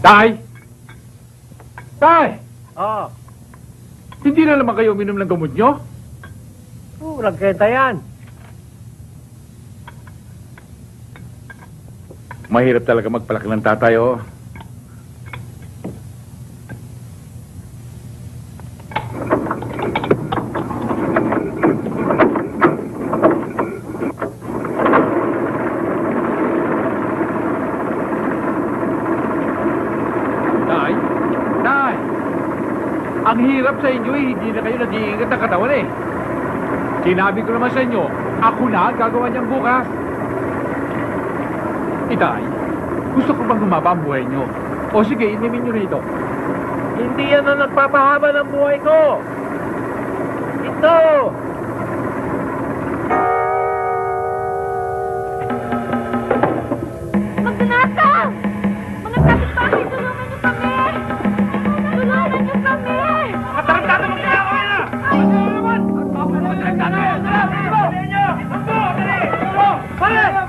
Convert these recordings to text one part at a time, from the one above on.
Tay! Tay! Oo. Hindi na naman kayo uminom ng gamot nyo? Nagkenta yan. Mahirap talaga magpalaki ng tatay, oh. Tay! Tay! Ang hirap sa inyo eh, hindi na kayo nag-iingat ng katawan eh. Sinabi ko naman sa inyo, ako na gagawa niyang bukas. Itay, gusto ko bang humaba ang buhay niyo? O sige, inimin niyo rito. Hindi yan ang nagpapahaba ng buhay ko. Ito! Magnanasa! Mga kapitbahay, tulungan niyo kami! Tulungan niyo kami! Matarantado mo kaya ako na!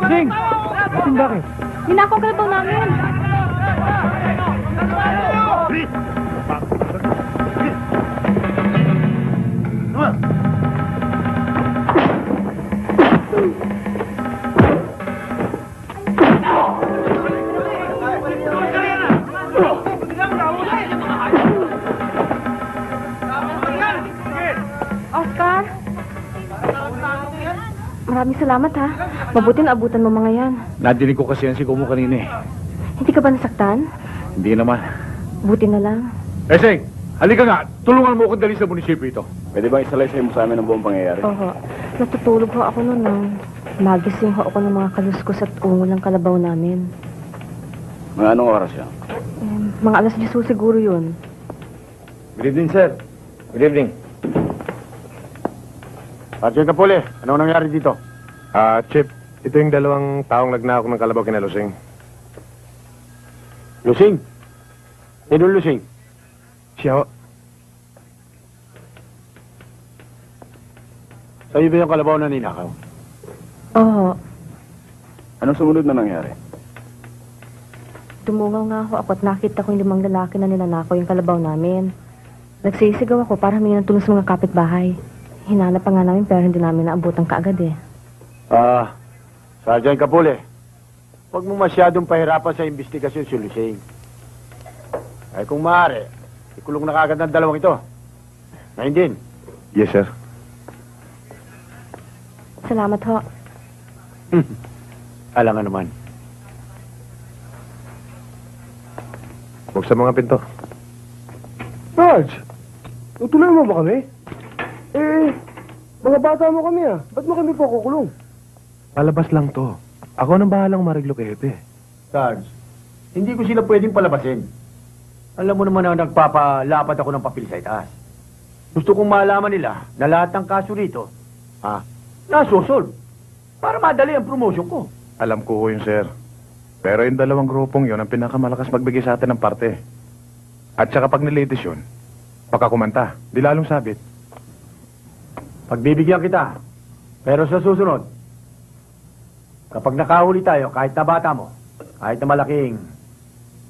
Sing! Sing, bakit? Hinakong kalabaw namin! Oscar? Maraming salamat ha. Mabuti na abutan mo mga yan. Nadinig ko kasi yan si Kumo kanina eh. Hindi ka ba nasaktan? Hindi naman. Buti na lang. Sing! Halika nga, tulungan mo akong dali sa munisipyo ito. Pwede bang isalaysay mo sa amin ang buong pangyayari? Oo. Natutulog ho ako noon nang magising ho ako ng mga kaluskos at ungol ng kalabaw namin. Mga anong oras yan? Mga alas 10 siguro yun. Good evening, sir. Good evening. Sergeant Kapule, anong nangyari dito? Chip, ito yung dalawang taong nagnakaw ng kalabaw kina Lusing. Lusing? Sinong Lusing? Siya ho. Sa'yo ba yung kalabaw na ninakaw? Oo. Anong sumunod na nangyari? Tumungaw nga ako at nakita ko yung 5 lalaki na nilanakaw yung kalabaw namin. Nagsisigaw ako para humingi ng tulong sa mga kapitbahay. Hinanap pa nga namin pero hindi namin naabutan kaagad eh. Sergeant Kapule, huwag mo masyadong pahirapan sa investigasyon si Lusing. Ay kung maaari, ikulong na kaagad ng dalawang ito. Ngayon din. Yes, sir. Salamat ho. Alam nga naman. Huwag sa mga pinto. Raj, tutuloy mo ba kami? Mga bata mo kami ah. Ba't mo kami po kukulong? Palabas lang to. Ako nang bahalang mariglo kay Hepe. Sarge, hindi ko sila pwedeng palabasin. Alam mo naman na nagpapalapat ako ng papel sa itaas. Gusto kong malaman nila na lahat ng kaso rito, nasosolve. Para madali ang promotion ko. Alam ko ho yun, sir. Pero yung dalawang grupong yun ang pinakamalakas magbigay sa atin ng parte. At saka pag nilitis yun, baka kumanta. Di lalong sabit. Pagbibigyan kita. Pero sa susunod, kapag nakahuli tayo, kahit na bata mo, kahit na malaking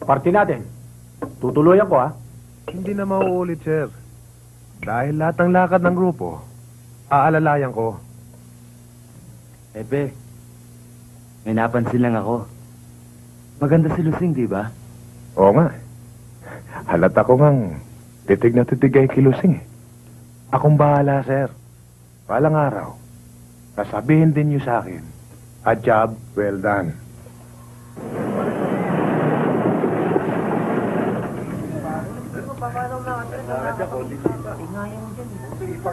parte natin, tutuloyan ko, Hindi na mauulit, sir. Dahil lahat ng lakad ng grupo, aalalayan ko. Epe, may napansin lang ako. Maganda si Lusing, di ba? Oo nga. Halata ko ngang titig na titig kay Kilusing. Akong bahala, sir. Palang araw, sasabihin din niyo sa akin, a job well done.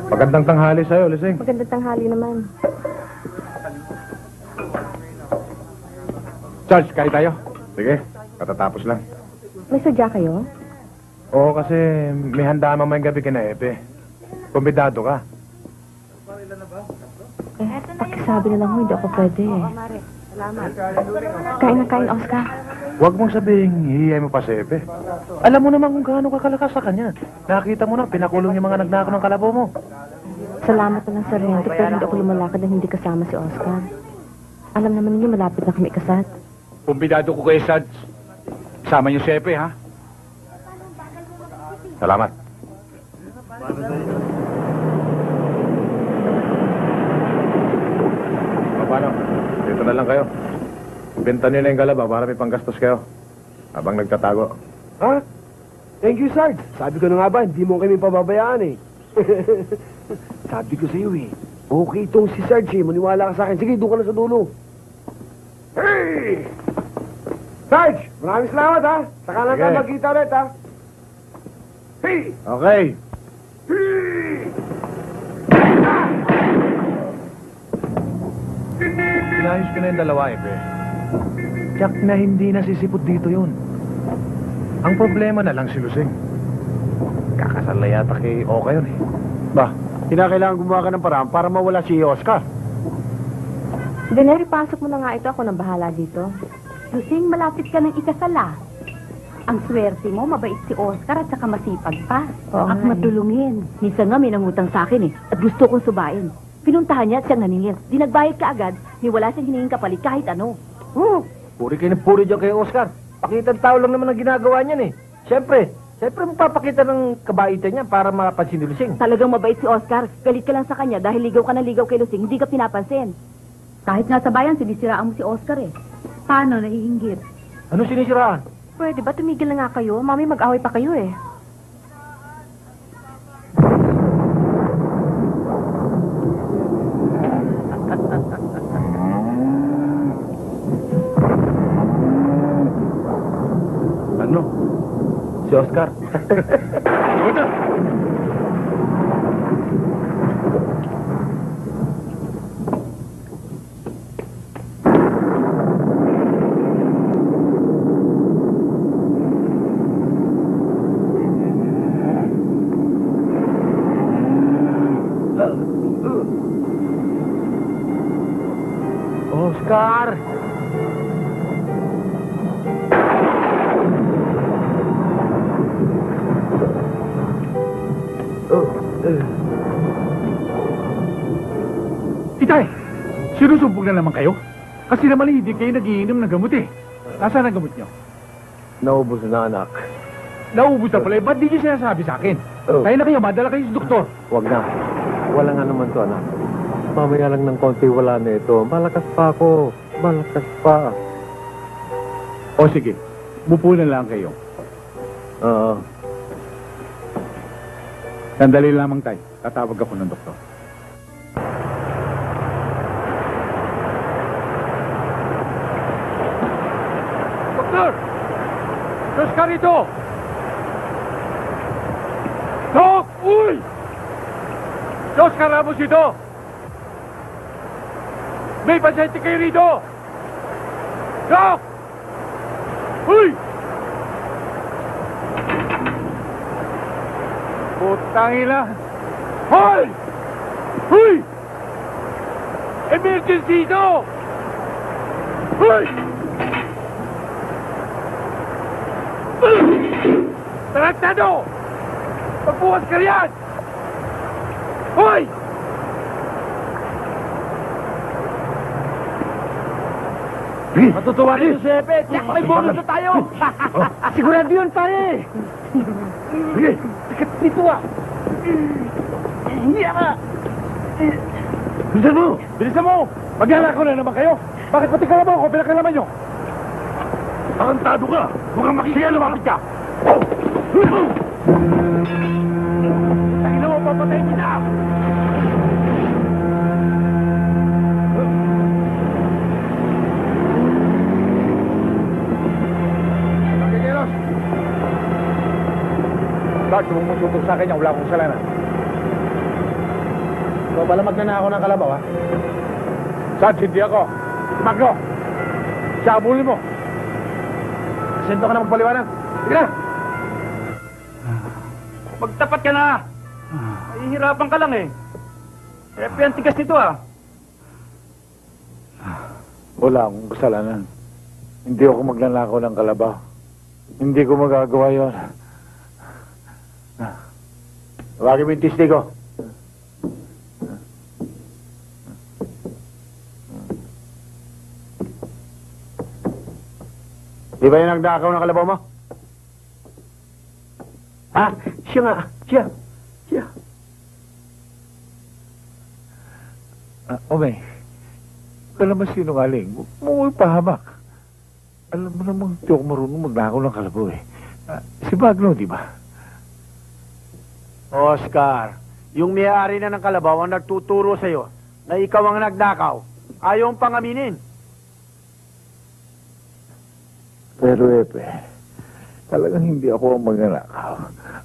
Magandang tanghali sa'yo, Lusing. Magandang tanghali naman. Charles, kain tayo. Sige, katatapos lang. May sadya kayo? Oo, kasi may handa mamayang gabi kina Epe. Kumbidado ka. Pakisabi na lang ho, hindi ako pwede eh. Kain na kain, Oscar. Huwag mong sabihin, hihiyay mo pa si Epe. Alam mo naman kung gaano kakalakas sa kanya. Nakita mo na, pinakulong yung mga nagnakaw ng kalabaw mo. Salamat na lang sa rento pero hindi ako lumalakad na hindi kasama si Oscar. Alam naman ninyo malapit na kami ikasat. Kumbidado ko kay Sarge. Kasama niyo si Epe, ha? Salamat. O, paano? Dito na lang kayo. Benta niyo na yung galaba para may panggastos kayo. Habang nagtatago. Ha? Thank you, Sarge. Sabi ko na nga ba, hindi mo kami pababayaan eh. Sabi ko sa'yo eh. Okay itong si Sarge eh. Maniwala ka sa akin. Sige, doon ka na sa dulo. Hey! Sarge! Maraming salamat ha. Saka lang Sige. tayo magkita ulit ha. Hey! Okay. Pinayos ko na yung dalawa, Epe. Tiyak na hindi nasisipot dito yun. Ang problema na lang si Lusing. Kakasal na yata kay Oka yun eh. Ba, kinakailangan gumawa ka ng paraan para mawala si Oscar. Deneri, pasok mo na nga ito. Ako nang bahala dito. Lusing, malapit ka ng ikasala. Ang swerte mo, mabait si Oscar at saka masipag pa. Oo At nga eh. matulungin. Minsan nga may nangutang sa akin eh. At gusto kong subain. Pinuntahan niya at siyang naningil. Di nagbayad ka agad, ni wala siyang hiningin kapalit kahit ano. Puri kayo ng puri dyan kay Oscar. Pakitang tao lang naman ang ginagawa niyan eh. Siyempre magpapakita ng kabaitan niya para mapansin ni Lusing. Talagang mabait si Oscar. Galit ka lang sa kanya dahil ligaw ka na ligaw kay Lusing, hindi ka pinapansin. Kahit nga sa bayan, sinisiraan mo si Oscar eh. Paano naiinggit? Ano sinisiraan? Pwede ba tumigil na nga kayo? Mami, mag-away pa kayo eh. Ano? Si Oscar. Oscar! Itay! Sinusumbong na naman kayo? Kasi naman hindi kayo nagiinom ng gamot eh. Nasaan ang gamot niyo? Naubos na anak. Nauubos na pala eh. Ba't di niyo sinasabi sa akin? Oh. Kaya na kayo, madala kayo sa doktor. Huwag na. Wala nga naman to anak. Mamaya lang ng konti wala na ito. Malakas pa ako. Malakas pa. O sige, bupo na lang kayo. Oo. Sandali lamang tayo. Tatawag ako ng doktor. Doktor! Diyos ka rito! Dok! Uy! Diyos ka Ramos ito! May pasyente kayo rito! Dok! Uy! Putang ina! Hoy! Huy! Emergency ito! Huy! Taraktado! Magbukas ka riyan! Hoy! Matutuwa rin si Epe. Tiyak, may bonus na tayo. Sigurado yun, pare. Sige, sikat dito ah. Bilisan mo! Bilisan mo! Maglalako na naman kayo! Bakit pati kalabaw ko pinakalaman nyo? Tarantado ka! Mukhang makikaya lumapit ka! Tangina mo, papatayin kita! Pagkikilos! Bakit sumusutok sa akin yung wala akong kasalanan? Ikaw pala magnanakaw ng kalabaw, ha? Sarge, hindi ako. Magno! Siya abulin mo! Sento ka na magpaliwanag. Sige na! Magtapat ka na. Mahihirapan ka lang eh. Epe, ang tigas nito ah. Wala akong kasalanan. Hindi ako magnanakaw ng kalabaw. Hindi ko magagawa yun. Tawagin mo yung testigo. Di ba yung nagdakaw ng kalabaw mo? Ha? Siya nga. Siya. Ome, ka naman sinungaling. Huwag mo ipahamak. Alam mo namang di ako marunong magnakaw ng kalabaw eh. Si Bagno, di ba? Oscar, yung may-ari na ng kalabaw ang nagtuturo sa'yo na ikaw ang nagnakaw. Ayaw pang aminin. Pero talagang hindi ako ang magnanakaw.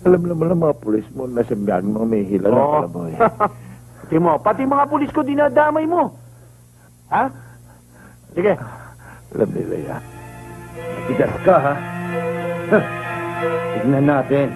Alam naman ng mga pulis mo na si Bagno may hila ng kalabaw eh. Pati mga pulis ko dinadamay mo. Ha? Sige. Alam nila yan. Tigas ka, ha? Tignan natin.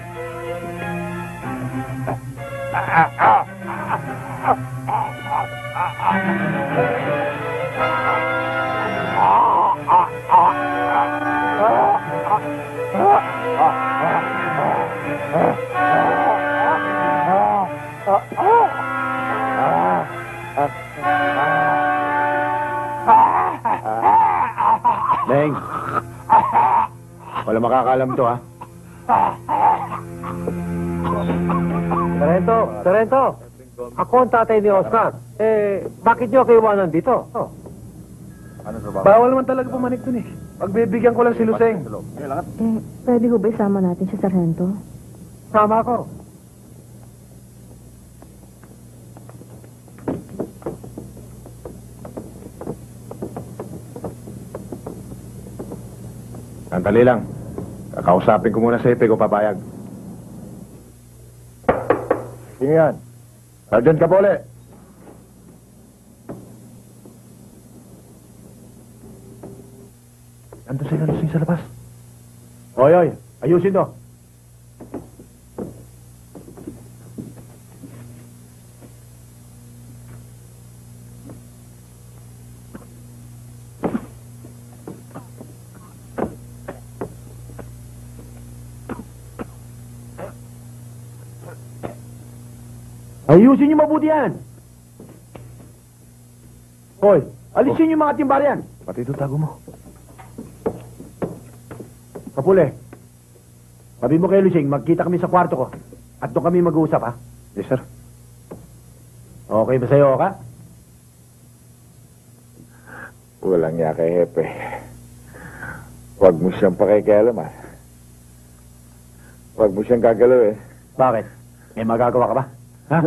Beng, wala makakalam to, ha? Sarento! Ako ang tatay ni Oscar. Bakit niyo kayo iwanan dito? Bawal naman talaga pumanik dun eh. Pagbibigyan ko lang si Luseng. Pwede ho ba isama natin si Sargento? Sama ako. Sandali lang. Kakausapin ko muna si Epe ko papayag. Sino yan? Sergeant Capole. Ando sila lusing sa labas. Oy, ayusin to. Ayusin niyo mabuti yan. Hoy, alisin yung mga timbar yan. Pati ito tago mo. Kapule, sabi mo kay Lusing, magkita kami sa kwarto ko. At doon kami mag-uusap, ha? Yes, sir. Okay ba sa'yo, ka? Walang niya kay Hepe. Huwag mo siyang pakikialaman. Huwag mo siyang gagalaw eh. Bakit? May magagawa ka ba? Ha?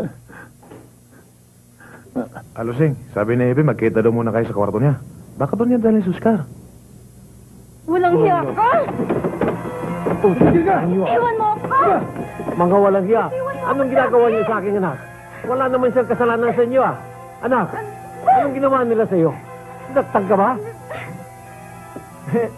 Alusing, sabi ni Hepe, magkita daw muna kayo sa kwarto niya. Baka doon niya dalhin si Oscar. Walang hiya ka! Iwan mo ako! Mga walang hiya. Anong ginagawa niyo sa aking anak? Wala naman siyang kasalanan sa inyo, ah. Anak, anong ginawa nila sa iyo? Sinaktan ka ba?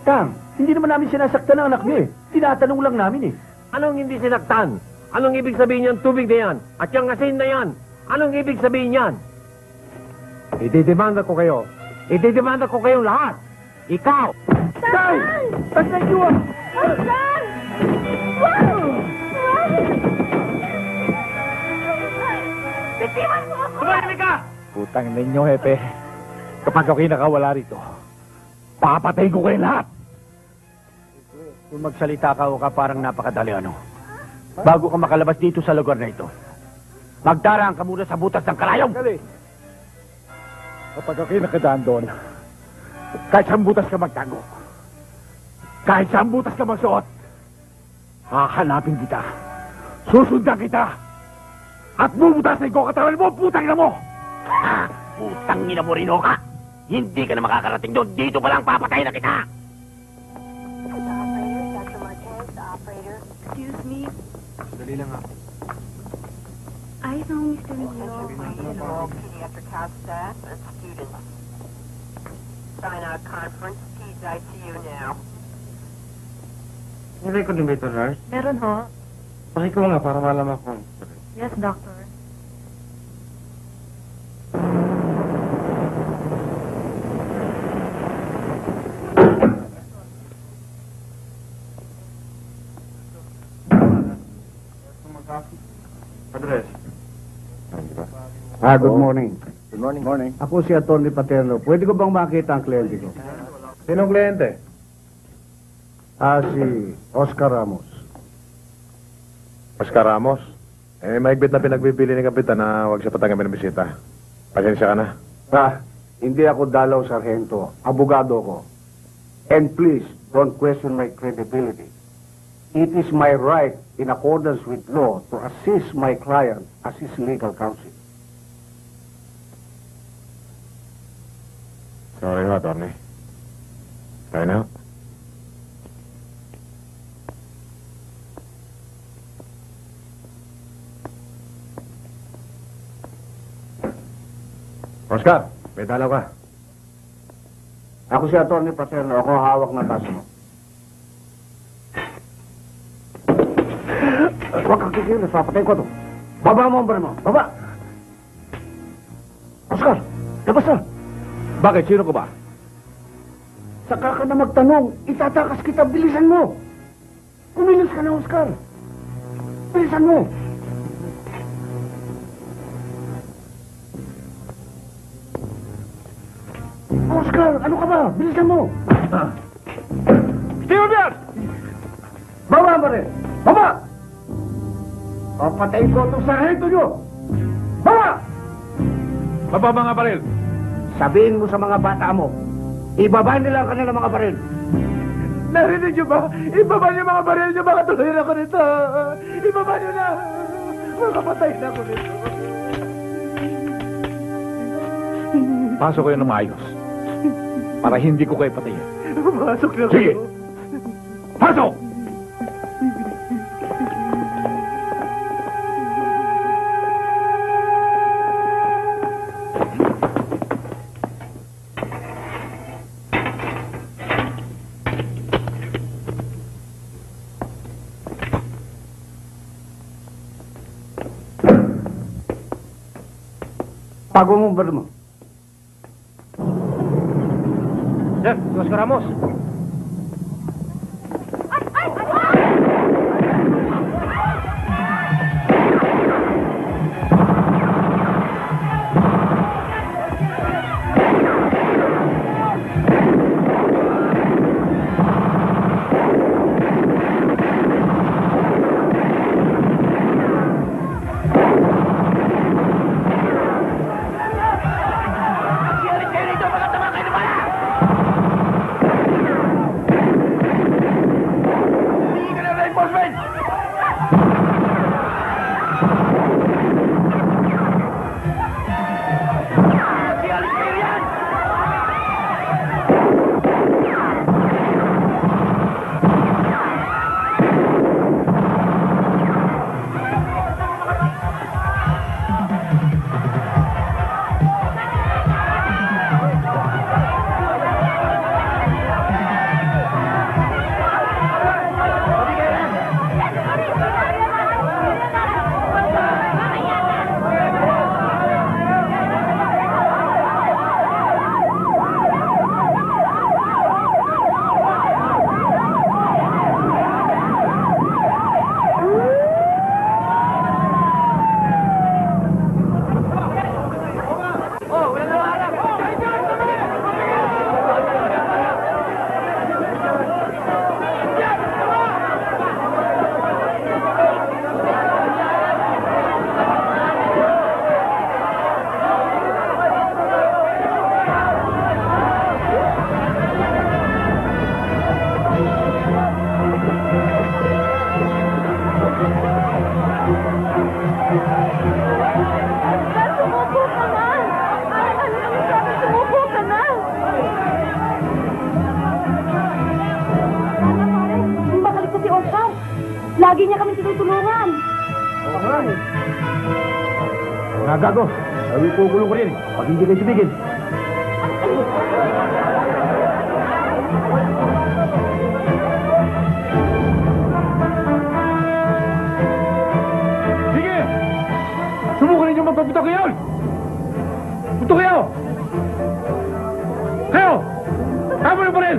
Tang, hindi naman namin sinasaktan ang anak niyo eh. Tinatanong lang namin eh. Anong hindi sinaktan? Anong ibig sabihin niyan tubig na yan? At yung asin na yan? Anong ibig sabihin niyan? Ididemanda ko kayo. Ididemanda ko kayong lahat. Ikaw! Tay! Tatay niyo ah! Oscar! Wow! Bitiwan mo ako! Tumahimik ka! Putang ninyo, Hepe. Kapag ako'y nakawala rito, papatayin ko kayo lahat. Kung magsalita ka o ka parang napakadali ano. Bago ka makalabas dito sa lugar na ito, magdaraan ka muna sa butas ng kalayong. Kapag ako'y nakadaan doon, kahit saan butas ka magtago, kahit saan butas ka magsuot, hahanapin kita, susundan kita, at bubutasin ko katawan mo, putang ina mo! Putang ina mo rin ka! Hindi ka na makakarating doon, dito pa lang papatayin na kita! Excuse me. Dali lang ako. I know Mr. Milo. Pediatric house staff and students. Sign out conference, Peds ICU now. Nirecord yung ito, nurse? Meron ho. Pakiko nga para malaman ko. Yes, doctor. Address. Good morning. Good morning. Ako si Atty. Paterno. Pwede ko bang makita ang kliyente ko? Sinong kliyente? Si Oscar Ramos. Oscar Ramos? Mahigpit na pinagbibili ni Kapitan na huwag siya patanggapin ng bisita. Pasensya ka na. Hindi ako dalaw sarhento. Abogado ko. And please, don't question my credibility. It is my right, in accordance with law, to assist my client as his legal counsel. Sorry ho, attorney. Tayo na. Oscar, may dalaw ka. Ako si Atty. Paterno. Ako hawak ng kaso mo. Huwag kang kikilos. Papatay ko to. Baba mo ang bar mo. Baba! Oscar, labas na. Bakit? Sino ko ba? Saka ka na magtanong. Itatakas kita. Bilisan mo. Kumilos ka na, Oscar. Bilisan mo. Oscar, ano ka ba? Bilisan mo. Steve Biar! Baba mo rin. Baba! Papatayin ko itong sarhento nyo. Baba! Baba mga baril! Sabihin mo sa mga bata mo, ibaba nila ang kanilang mga baril. Narinig nyo ba? Ibaba niyo mga baril nyo, baka tuloyin ako nito. Ibaba nyo na. Makapatayin ako nito. Pasok kayo ng maayos. Para hindi ko kayo patayin. Pasok na Sige! Pasok! Tago mo ba mo? Sir, Oscar Ramos. Lagi niya kami tinutulungan. Oo nga eh. Mga gago, sabi ko kulong ko rin eh. Pag hindi kayo tumigil. Sige! Subukan ninyo magpaputok ngayon! Putok kayo! Kayo! Tama na pa rin!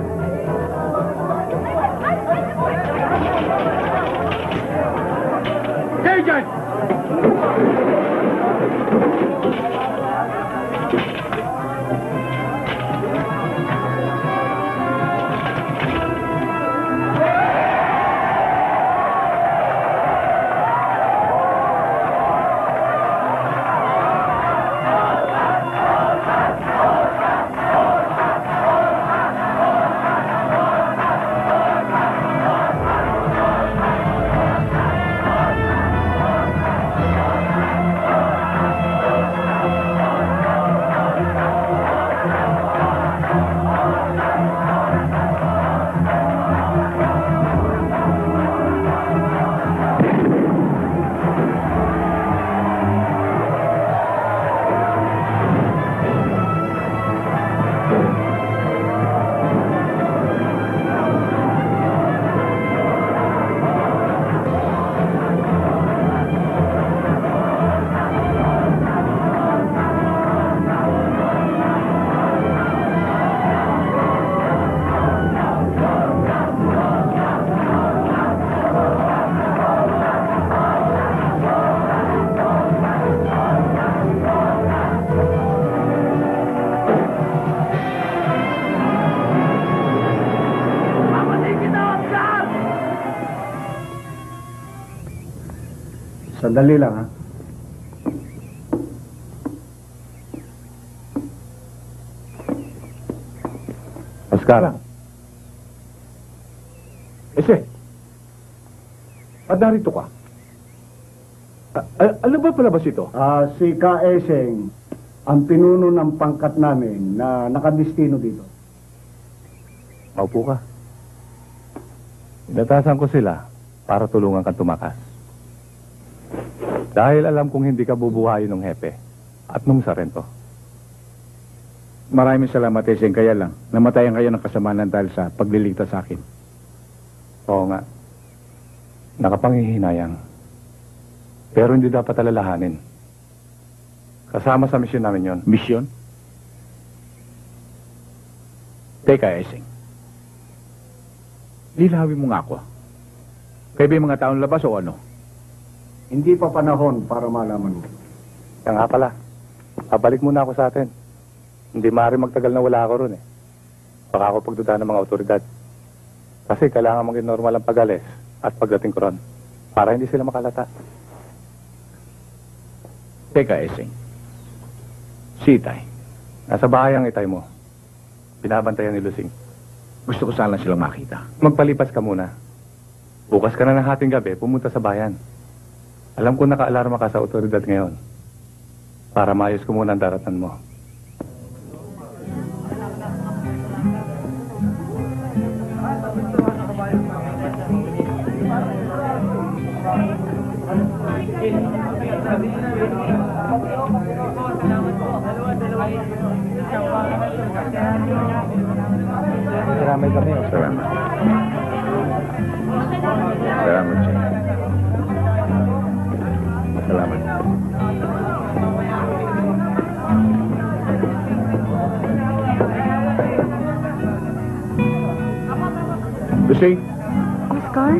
Kayo dyan! Sandali lang, ha? Oscar. Ese, at narito ka. Ano ba palabas ito? Si Ka Eseng, ang pinuno ng pangkat namin na nakadistino dito. Maupo ka. Inatasan ko sila para tulungan kang tumakas. Dahil alam kong hindi ka bubuhayin ng hepe at nung sarento. Maraming salamat, Eseng. Kaya lang, namatayan kayo ng kasamanan dahil sa pagliligtas sa akin. Oo nga. Nakapanghihinayang. Pero hindi dapat alalahanin. Kasama sa misyon namin yon. Misyon? Teka, Eseng. Lilawin mo nga ako. Kayo ba yung mga taong labas o ano? Hindi pa panahon para malaman mo. Kaya nga pala, pabalik muna ako sa atin. Hindi maaari magtagal na wala ako ron eh. Baka ako pagdudahan ng mga otoridad. Kasi kailangan maging normal ang pag-alis at pagdating ko ron para hindi sila makalata. Teka, Eseng. Si Itay. Nasa bahay ang itay mo. Binabantayan ni Lusing. Gusto ko sana silang makita. Magpalipas ka muna. Bukas ka na ng hating gabi, pumunta sa bayan. Alam ko naka-alarma ka sa otoridad ngayon. Para maayos ko muna ang daratan mo. Maramay kami. Salamat. Salamat, Jay. Salamat. Lucy? Oscar?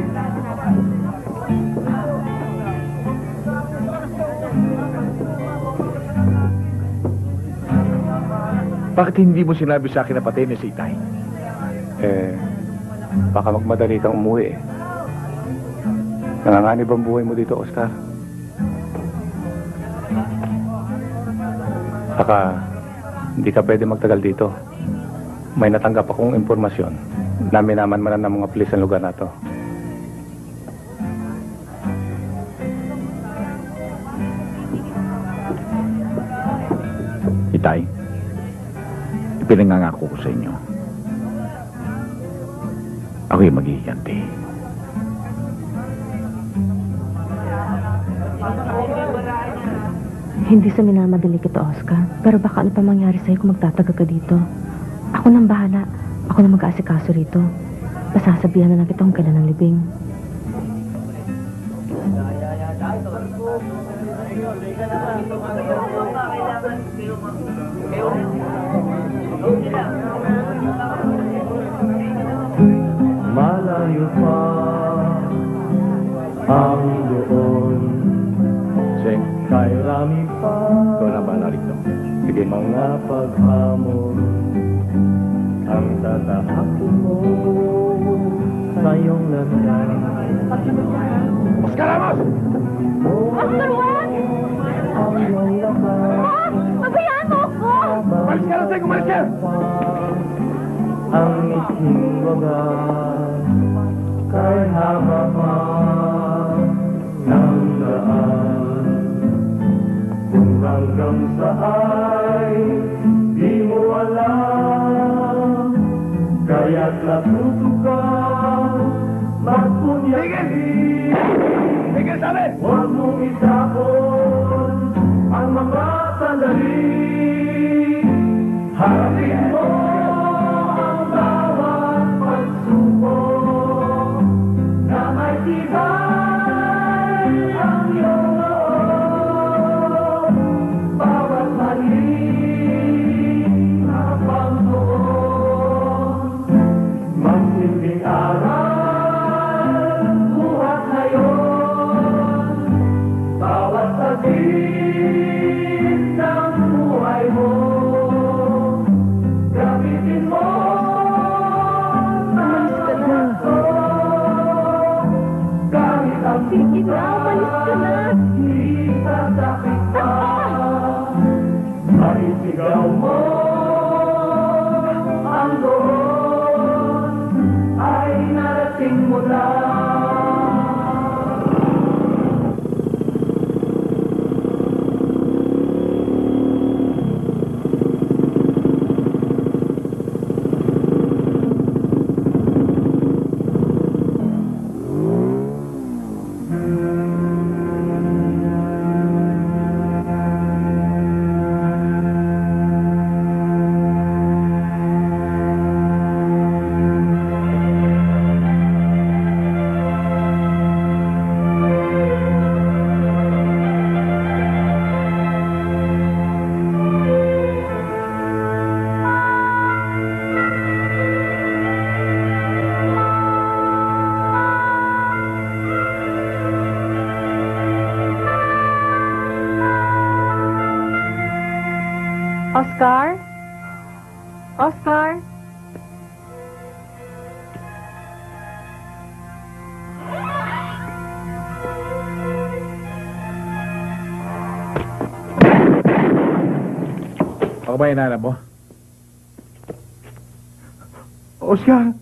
Bakit hindi mo sinabi sa akin na patay na si Itay? Baka magmadali kang umuwi eh. Nanganganib ang buhay mo dito, Oscar. Saka, hindi ka pwede magtagal dito. May natanggap akong impormasyon na minamanmanan ng mga pulis sa lugar na to. Itay, ipinangangako ko sa inyo. Ako'y maghihiganti. Hindi sa minamadali kita, Oscar. Pero baka ano pa mangyari sa'yo kung magtataga ka dito. Ako nang bahala. Ako na mag-aasikaso rito. Pasasabihan na lang kita kung kailan ang libing. Malayo pa ang doon. Seng, Kay rami pa ikaw na ba narito? Sige, mga paghamon. Ang tatahakin mo sa iyong landas. Oscar Ramos! Oscar, wag! Ang iyong lakas. Pabayaan mo ako! Malis ka na, Seng! Umalis ka! Ang iting wagas kay haba pa ng daan. Kung hanggang saan di mo alam, kaya't natuto ka magpunyagi. Tigil sa amin! Huwag mong itapon ang mga sandali. Harapin mo ang bawat pagsubok na may tibay ang iyong loob. Bawat mali na pangtuon, magsilbing aral buhat ngayon. Bawat saglit ng buhay mo, Oscar? Oscar? Ako ba inanap mo? Oscar,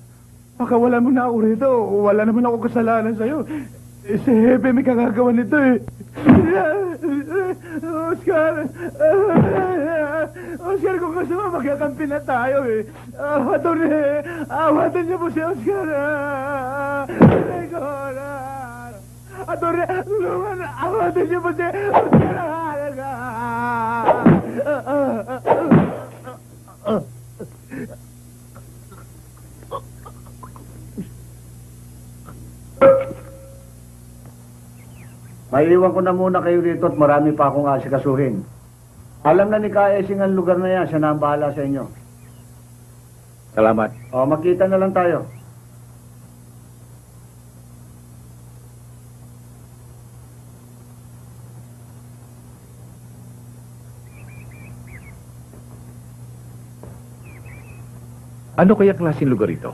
pakawalan mo na ako rito. Wala naman ako kasalanan sa'yo. Si Hepe may kagagawa nito eh. Oscar! Oscar, kung gusto mo, magkakampi na tayo eh. Atty, awatan niyo po si Oscar. Atty, tulungan, awatan niyo po si Oscar. Maiiwan ko na muna kayo dito at marami pa akong asikasuhin. Alam na ni Kaesing ang lugar na yan, siya na ang bahala sa inyo. Salamat. O, makita na lang tayo. Ano kaya klaseng lugar ito?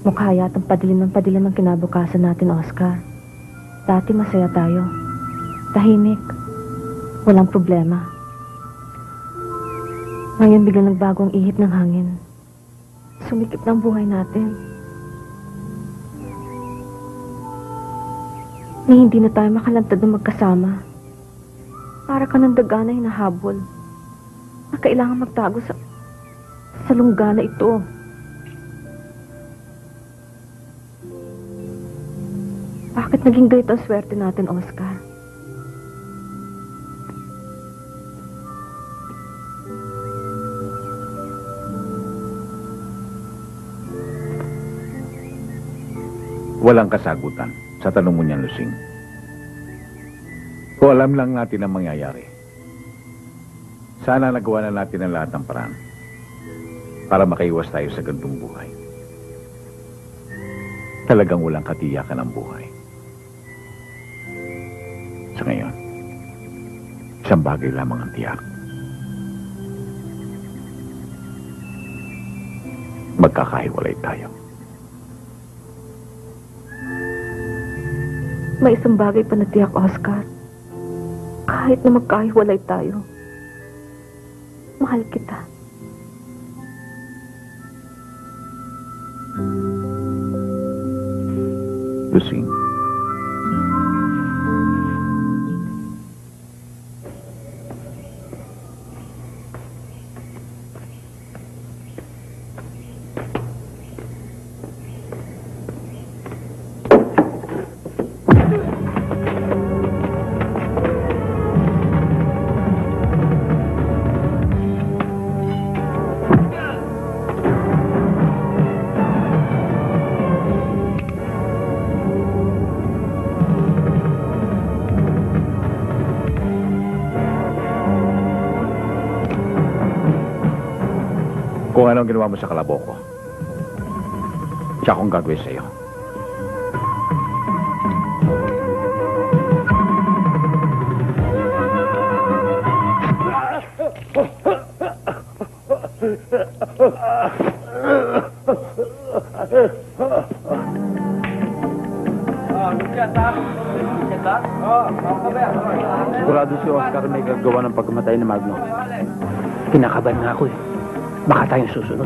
Mukha yatang padilim ng kinabukasan natin, Oscar. Dati masaya tayo. Tahimik. Walang problema. Ngayon biglang nagbago ang ihip ng hangin. Sumikip ng buhay natin. Ni hindi na tayo makalantad na magkasama. Para ka ng daga na hinahabol. Na kailangan magtago sa lungga na ito. Bakit naging ganito ang swerte natin, Oscar? Walang kasagutan sa tanong mo niyan, Lusing. Kung alam lang natin ang mangyayari, sana nagawa na natin ang lahat ng paraan para makaiwas tayo sa ganitong buhay. Talagang walang katiyakan ang buhay. Sa ngayon, isang bagay lamang ang tiyak. Magkakahiwalay tayo. May isang bagay pa na tiyak, Oscar. Kahit na magkahiwalay tayo, mahal kita. Lusing. Kung ano ang ginawa mo sa kalabo ko, siya akong gagawin sa'yo. Sigurado si Oscar may gagawa ng pagkamatay ni Magno. Kinakabahan nga ako eh. Baka tayong susunod.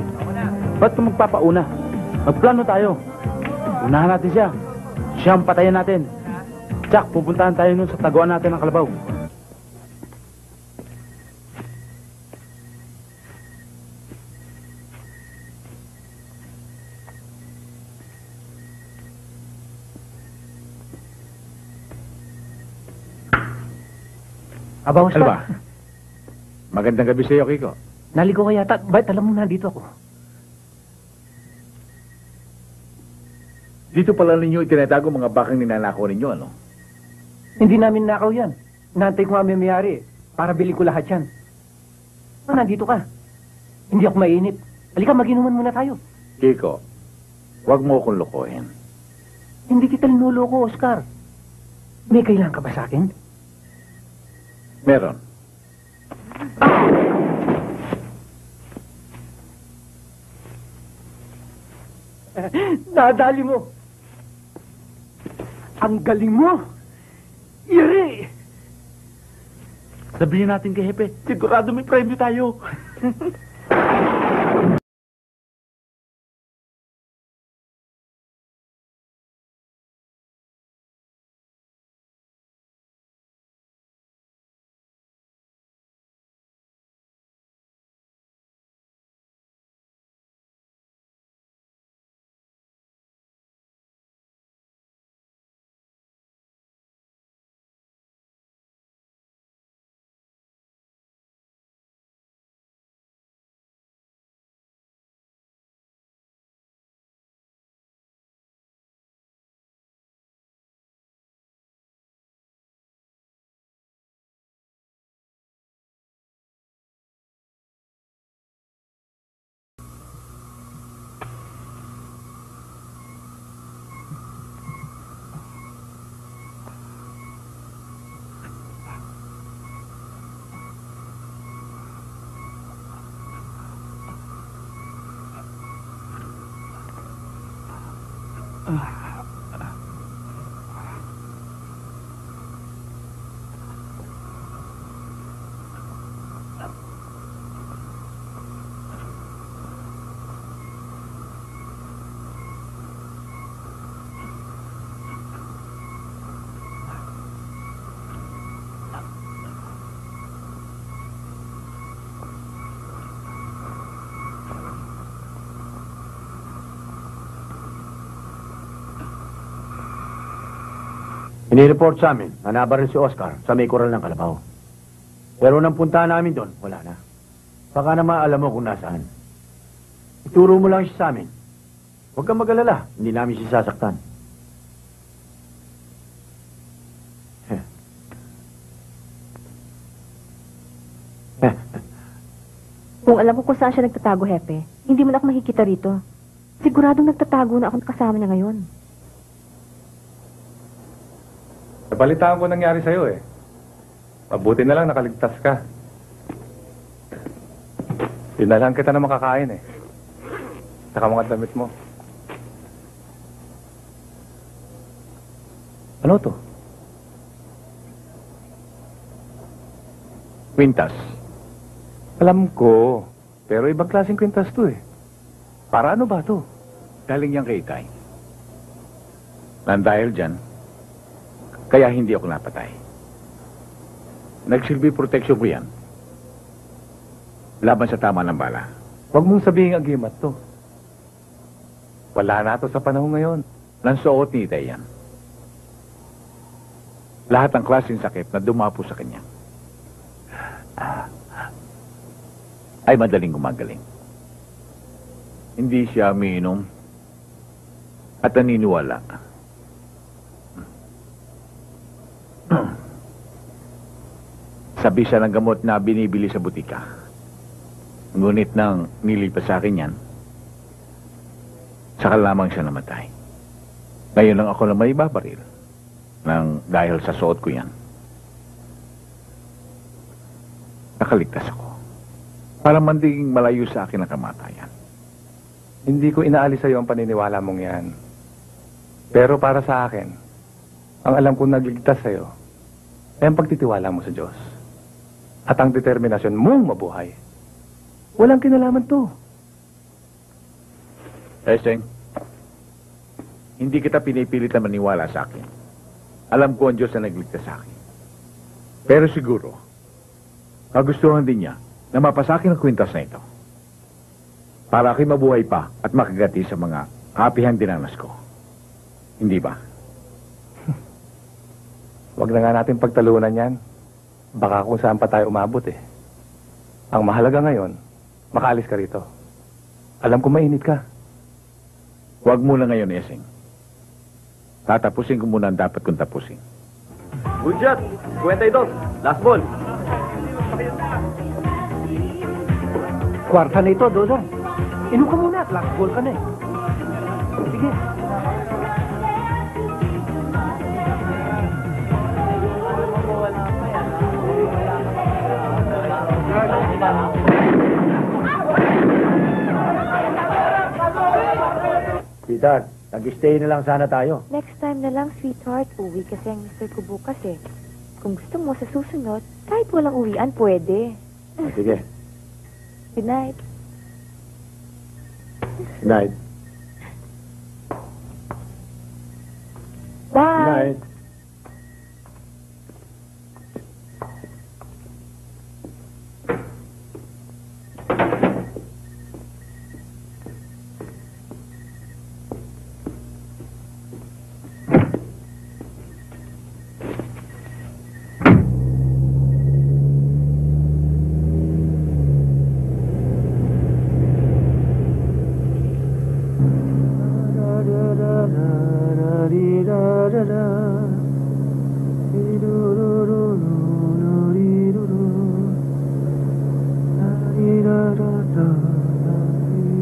Ba't ka magpapauna? Magplano tayo. Unahan natin siya. Siya ang patayan natin. Jack, pupuntahan tayo nun sa taguan natin ng kalabaw. Aba, Oscar. Ano ba? Magandang gabi sa iyo, Kiko. Naligo ka yata. Ba't alam mo nandito ako? Dito pala ninyo itinatago mga bakang ninanakaw ninyo, ano? Hindi namin nakaw yan. Inaantay ko nga may mayari para bili ko lahat yan. Nandito ka. Hindi ako mainip. Halika, mag-inuman muna tayo. Kiko, huwag mo akong lokohin. Hindi kita linuloko, Oscar. May kailangan ka ba sa akin? Meron. Nadali mo. Ang galing mo. Iri! Sabihin natin kay Hepe, sigurado may premyo tayo. Inireport sa amin na nabaril si Oscar sa may koral ng kalabaw. Pero nang puntahan namin doon, wala na. Baka naman alam mo kung nasaan. Ituro mo lang siya sa amin. Huwag kang mag-alala, hindi namin siya sasaktan. Kung alam ko kung saan siya nagtatago, Hepe, hindi mo na ako makikita rito. Siguradong nagtatago na ako kasama niya ngayon. Nabalitaan ko nangyari sa'yo eh. Mabuti na lang nakaligtas ka. Dinalan kita na makakain eh. Saka mga damit mo. Ano to? Quintas. Alam ko. Pero ibang klaseng kwintas to eh. Para ano ba to? Galing yan kay Itay. Nang dahil dyan, kaya hindi ako napatay. Nagsilbi proteksyon ko yan. Laban sa tama ng bala. Huwag mong sabihin agimat to. Wala na to sa panahon ngayon. Nansuot ni Itay yan. Lahat ng klaseng sakit na dumapo sa kanya ay madaling gumagaling. Hindi siya umiinom at naniniwala. Sabi siya ng gamot na binibili sa butika. Ngunit nang nilipas sa akin yan, saka lamang siya namatay. Ngayon lang ako na may babaril nang dahil sa suot ko yan. Nakaligtas ako. Para mandiging malayo sa akin ang kamatayan. Hindi ko inaalis sa'yo ang paniniwala mong yan. Pero para sa akin, ang alam kong nagligtas sa'yo ay ang pagtitiwala mo sa Diyos. At ang determinasyon mong mabuhay. Walang kinalaman to. Seng, Hindi kita pinipilit na maniwala sa akin. Alam ko ang Diyos na nagligtas sa akin. Pero siguro, kagustuhan din niya na mapasakin ang kwintas na ito. Para ako'y mabuhay pa at makagati sa mga kapihang dinanas ko. Hindi ba? Huwag na nga natin pagtalunan yan. Baka kung saan pa tayo umabot eh. Ang mahalaga ngayon, makaalis ka rito. Alam ko mainit ka. Huwag muna ngayon, Esing. Tatapusin ko muna ang dapat kong tapusin. Good shot! 22. Last ball. Kwarta na ito, Dodong. Inom ka muna at last ball ka na eh. Sige. Sweetheart, nag-stay na lang sana tayo. Next time na lang, sweetheart. Uwi kasi ang mister ko bukas eh. Kung gusto mo sa susunod, kahit walang uwian, pwede. Sige. Good night. Night. Bye. Night.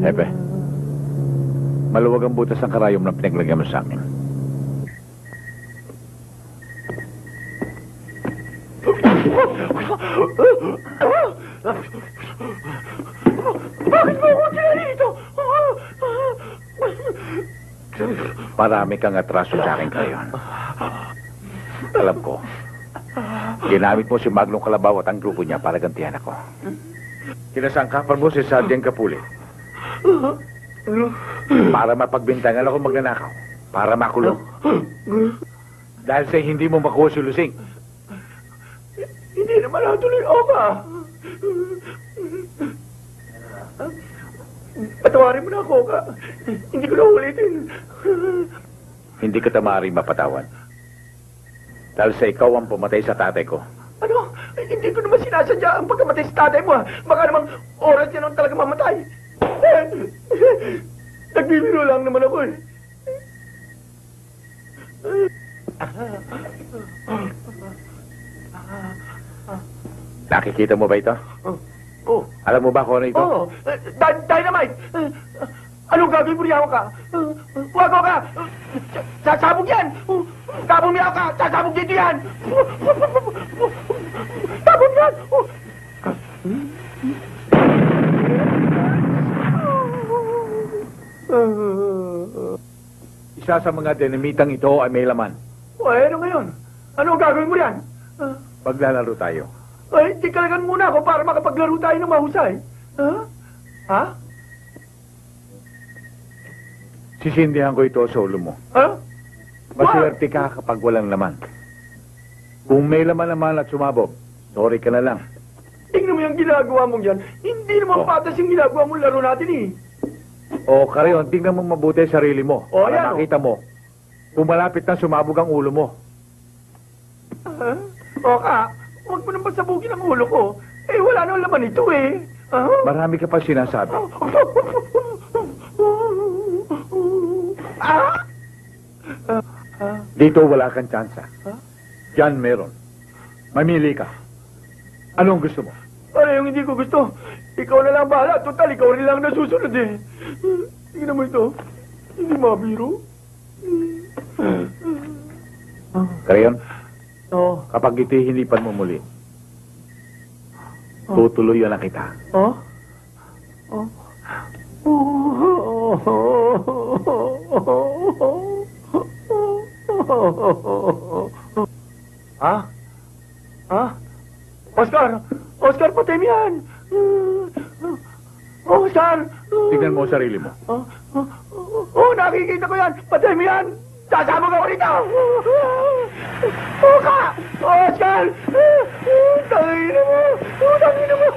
Hepe, maluwag ang butas ng karayom na pinaglagyan mo sa akin. Bakit mo ako kinalito? Marami kang atraso sa akin ngayon. Alam ko, ginamit mo si Maglong Kalabaw at ang grupo niya para gantihan ako. Kinasangkapan mo si Sergeant Kapuli. Para mapagbintangan ako magnanakaw. Para makulong. Dahil sa hindi mo makuha si Lusing. Hindi naman natuloy ako ka. Patawarin mo na ako ka. Hindi ko na ulitin. Hindi kita maaaring mapatawad. Dahil sa ikaw ang pumatay sa tatay ko. Ano? Hindi ko naman sinasadya ang pagkamatay sa tatay mo. Baka namang oras yan ang talaga mamatay. Nagbibiro lang naman ako eh. Nakikita mo ba ito? Oh. Alam mo ba kung ano ito? Oh, dynamite! Anong gagawin mo riyaw ka? Huwag ko ka! Sasabog yan! Kabumiyaw ka! Sasabog dito yan! Sabog yan! Isa sa mga dinamitang ito ay may laman. O, ano ngayon? Ano gagawin mo yan? Paglalaro tayo. Ay, tikalagan muna ako para makapaglaro tayo ng mahusay. Ha? Ha? Sisindihan ko ito sa ulo mo. Ha? Maswerte ka kapag walang laman. Kung may laman naman at sumabog, sorry ka na lang. Tingnan mo yung ginagawa mong yan. Hindi naman patas yung ginagawa mong laro natin eh. O, Karayon, tingnan mo mabuti ang sarili mo. O, para yan, makita mo. Kung malapit na sumabog ang ulo mo. Ha? O ka, huwag mo nang pasabugin ang ulo ko. Eh, wala nang laman ito eh. Ha? Marami ka pa sinasabi. Ah! Dito wala kang tsansa. Diyan meron. Mamili ka. Anong gusto mo? Ano yung hindi ko gusto? Ikaw na lang bahala. Total, ikaw rin lang nasusunod eh. Tingnan mo ito. Hindi mabiro. Karayon, Oh. kapag ito'y hinipan mo muli, tutuloy na kita. Oh? Oh? Ha? Ha? Oscar! Oscar, patay mo yan! Oscar! Tignan mo ang sarili mo. nakikita ko yan! Patay mo yan! Sasama ka ko rito! Ka! Oscar! Tangina mo! Tangina mo!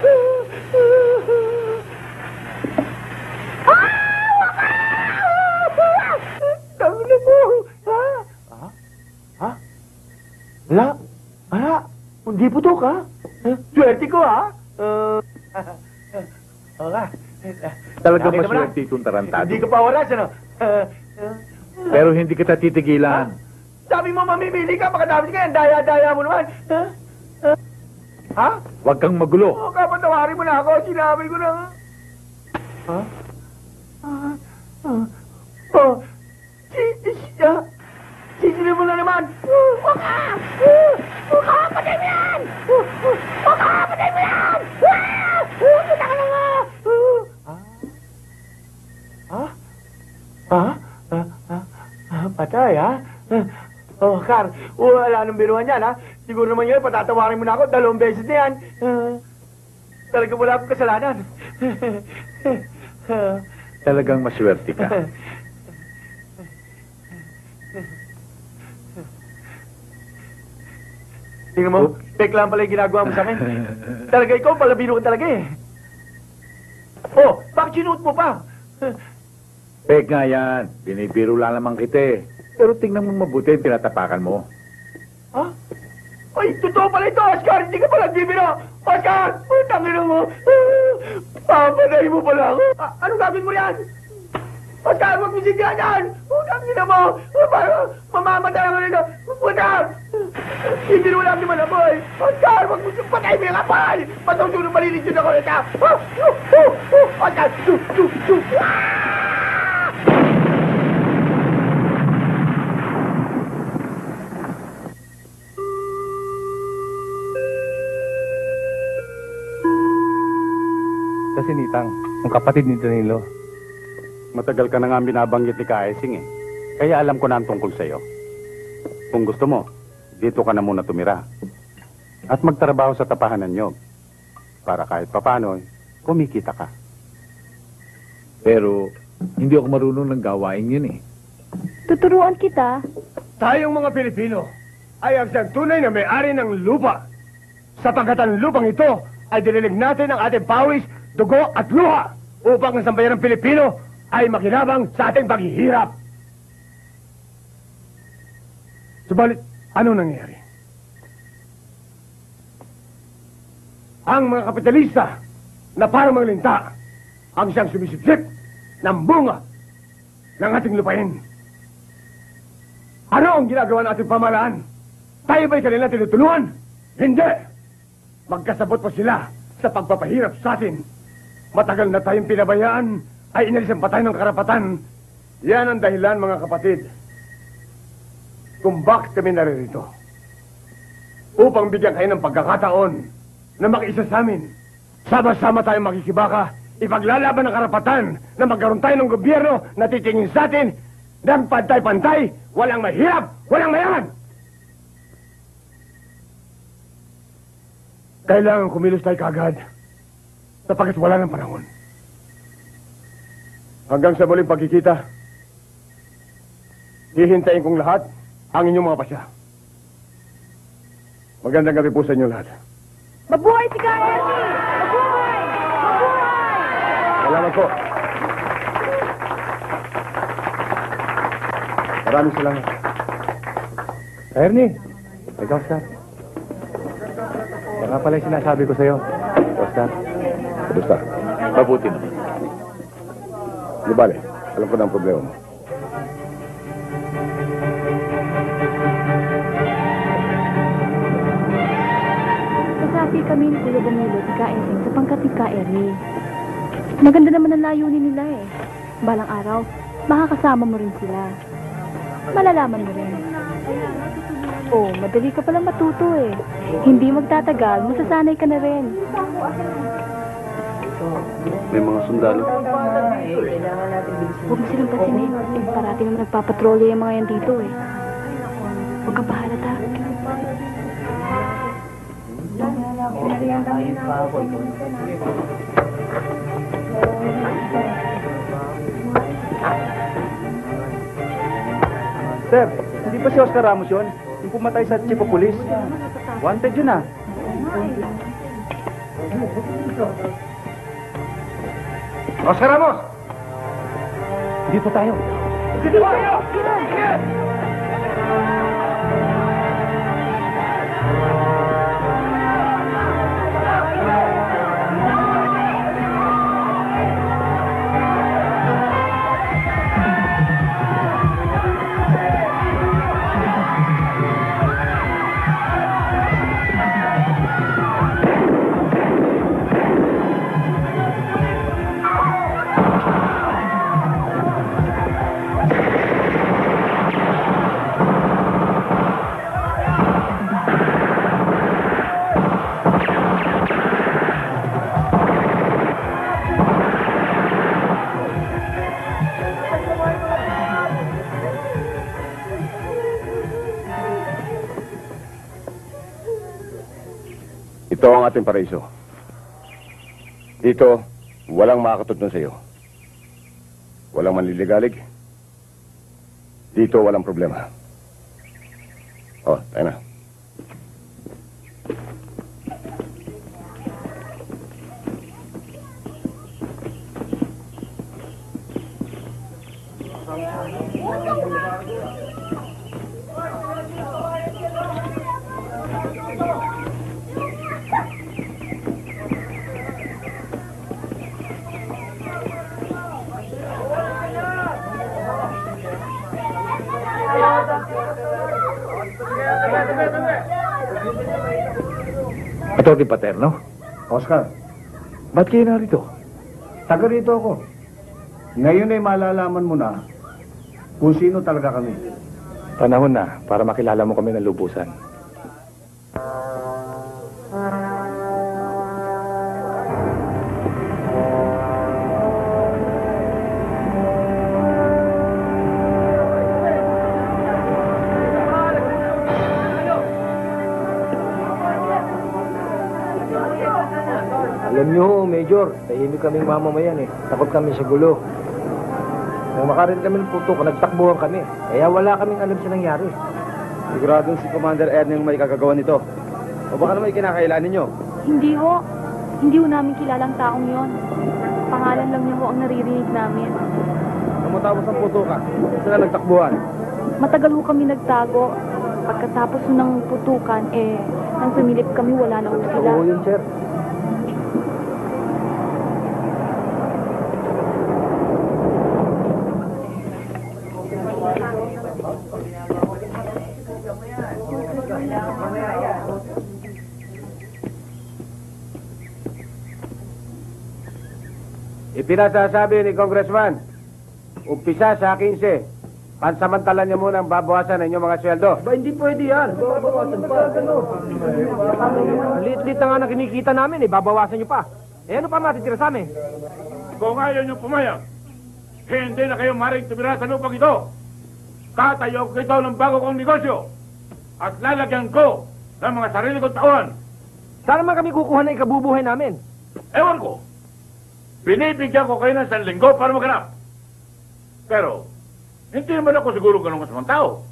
Tangina mo! Ha? Ala? Ala? Hindi putok, ha? Swerte ko, ha? Talagang Nakita mo na? maswerte itong tarantado. Hindi ka pa oras, ano? Pero hindi kita titigilan. Sabi mo, mamimili ka, makadami ka yan. Daya-daya mo naman. Ha? Huwag kang magulo. Kapatawarin mo na ako. Sinabi ko na. Ha? Sisili mo na naman. Patay mo yan! Patay mo yan! Puta ka na nga! Patay, ha? Kar, wala nang biruan yan, ha? Siguro naman yun, patatawarin mo na ako 2 beses na yan. Talaga wala akong kasalanan. Talagang maswerte ka. Tingnan mo, fake lang pala yung ginagawa mo sa akin. Talaga ikaw, palabiro ka talaga eh. Oh, bakit sinuot mo pa? Pek nga yan. Binibiro lang naman kita eh. Pero tingnan mo mabuti yung tinatapakan mo. Ha? Ay, totoo pala ito, Oscar! Hindi ka pala nagbibiro! Oscar! Tangina mo! Papanay mo pala ako! Anong gagawin mo yan? Oscar, huwag mo sigyan yan! Tangina mo! Mamamatay ako nito! Oscar! Hindi mo lang naman apoy! Oscar, huwag mo sigyan! Patay mo yung apoy! Matutunong maliligyan ako nito! Oscar! Kasi Nitang, ang kapatid ni Danilo. Matagal ka na nga binabanggit ni Kaesing eh. Kaya alam ko na ang tungkol sa'yo. Kung gusto mo, dito ka na muna tumira. At magtrabaho sa tapahanan nyo. Para kahit papano, kumikita ka. Pero hindi ako marunong ng gawain yun eh. Tuturuan kita. Tayong mga Pilipino ay ang siyang tunay na may-ari ng lupa. Sapagkat ang lupang ito ay dinilig natin ang ating pawis, dugo at luha upang ang sambayan ng Pilipino ay makinabang sa ating paghihirap. Subalit, ano nangyari? Ang mga kapitalista na parang mga linta ang siyang sumisipsip ng bunga ng ating lupain. Ano ang ginagawa ng ating pamahalaan? Tayo ba'y kanila tinutulungan? Hindi! Magkasabot pa sila sa pagpapahirap sa atin. Matagal na tayong pinabayaan ay inalisan pa tayo ng karapatan. Yan ang dahilan, mga kapatid, kung bakit kami naririto. Upang bigyan kayo ng pagkakataon na makiisa sa amin. Sama-sama tayong makikibaka, ipaglalaban ng karapatan na magkaroon tayo ng gobyerno na titingin sa atin ng pantay-pantay, walang mahirap, walang mayaman. Kailangan kumilos tayo kagad sapagkat wala ng panahon. Hanggang sa muling pagkikita, hihintayin kong lahat ang inyong mga pasya. Magandang gabi po sa inyo lahat. Mabuhay si Kaesi! Mabuhay! Mabuhay! Salamat po. Maraming salamat. Ernie, ikaw, Oscar. Yan nga pala yung sinasabi ko sa'yo. Oscar. Kamusta? Mabuti naman. Di bale, alam ko na ang problema mo. Kasabi kami ni Kuya Danilo ni Kaesing sa pangkat ni Ernie. Maganda naman ang layunin nila eh. Balang araw, makakasama mo rin sila. Malalaman mo rin. Oh, madali ka palang matuto eh. Hindi magtatagal, masasanay ka na rin. May mga sundalo. Huwag mo silang pasinin. Parati naman nagpapatrolya yung mga yan dito eh. Huwag kang bahalat ha. Sir, hindi pa si Oscar Ramos yun? Yung pumatay sa chief of police. Wanted yun ah. Oscar Ramos! Dito tayo. Ito ang ating paraiso. Dito, walang makakatutun sa iyo. Walang manliligalig. Dito, walang problema. Oh, tayo na. Atty. Paterno? Oscar, Ba't kayo narito? taga rito ako. Ngayon ay malalaman mo na kung sino talaga kami. Panahon na para makilala mo kami ng lubusan. Alam nyo, Major, tahimik kaming mamamayan eh. Takot kami sa gulo. Nang makarin kami ng puto, nagtakbuhan kami. Kaya wala kaming alam sa nangyari. Siguradong si Commander Ernest may kagagawa nito. O baka naman ikinakailan ninyo? Hindi ho. Hindi ho namin kilalang taong yon. Pangalan lang niya ho ang naririnig namin. Namutapos ang puto ka. Saan na nagtakbuhan? Matagal ho kami nagtago. Pagkatapos ng putukan, nang sumilip kami, wala na ho sila. Oo yun, sir. Ipinasasabi ni Congressman, umpisa sa 15, pansamantala niyo muna ang babawasan ng inyong mga sweldo. Ba, hindi pwede yan. Babawasan pa. Lit-lit na nga na kinikita namin eh. Babawasan nyo pa. Eh, ano pa matitira sa amin? Kung ayaw niyo pumayag, hindi na kayo maring tumira sa lupang ito. Tatayo ko ito ng bago kong negosyo at lalagyan ko ng mga sarili kong tauhan. Saan naman kami kukuha na ikabubuhay namin? Ewan ko. Binibigyan ko kayo ng 1 linggo para maghanap. Pero, hindi naman ako siguro ganun kasamang tao.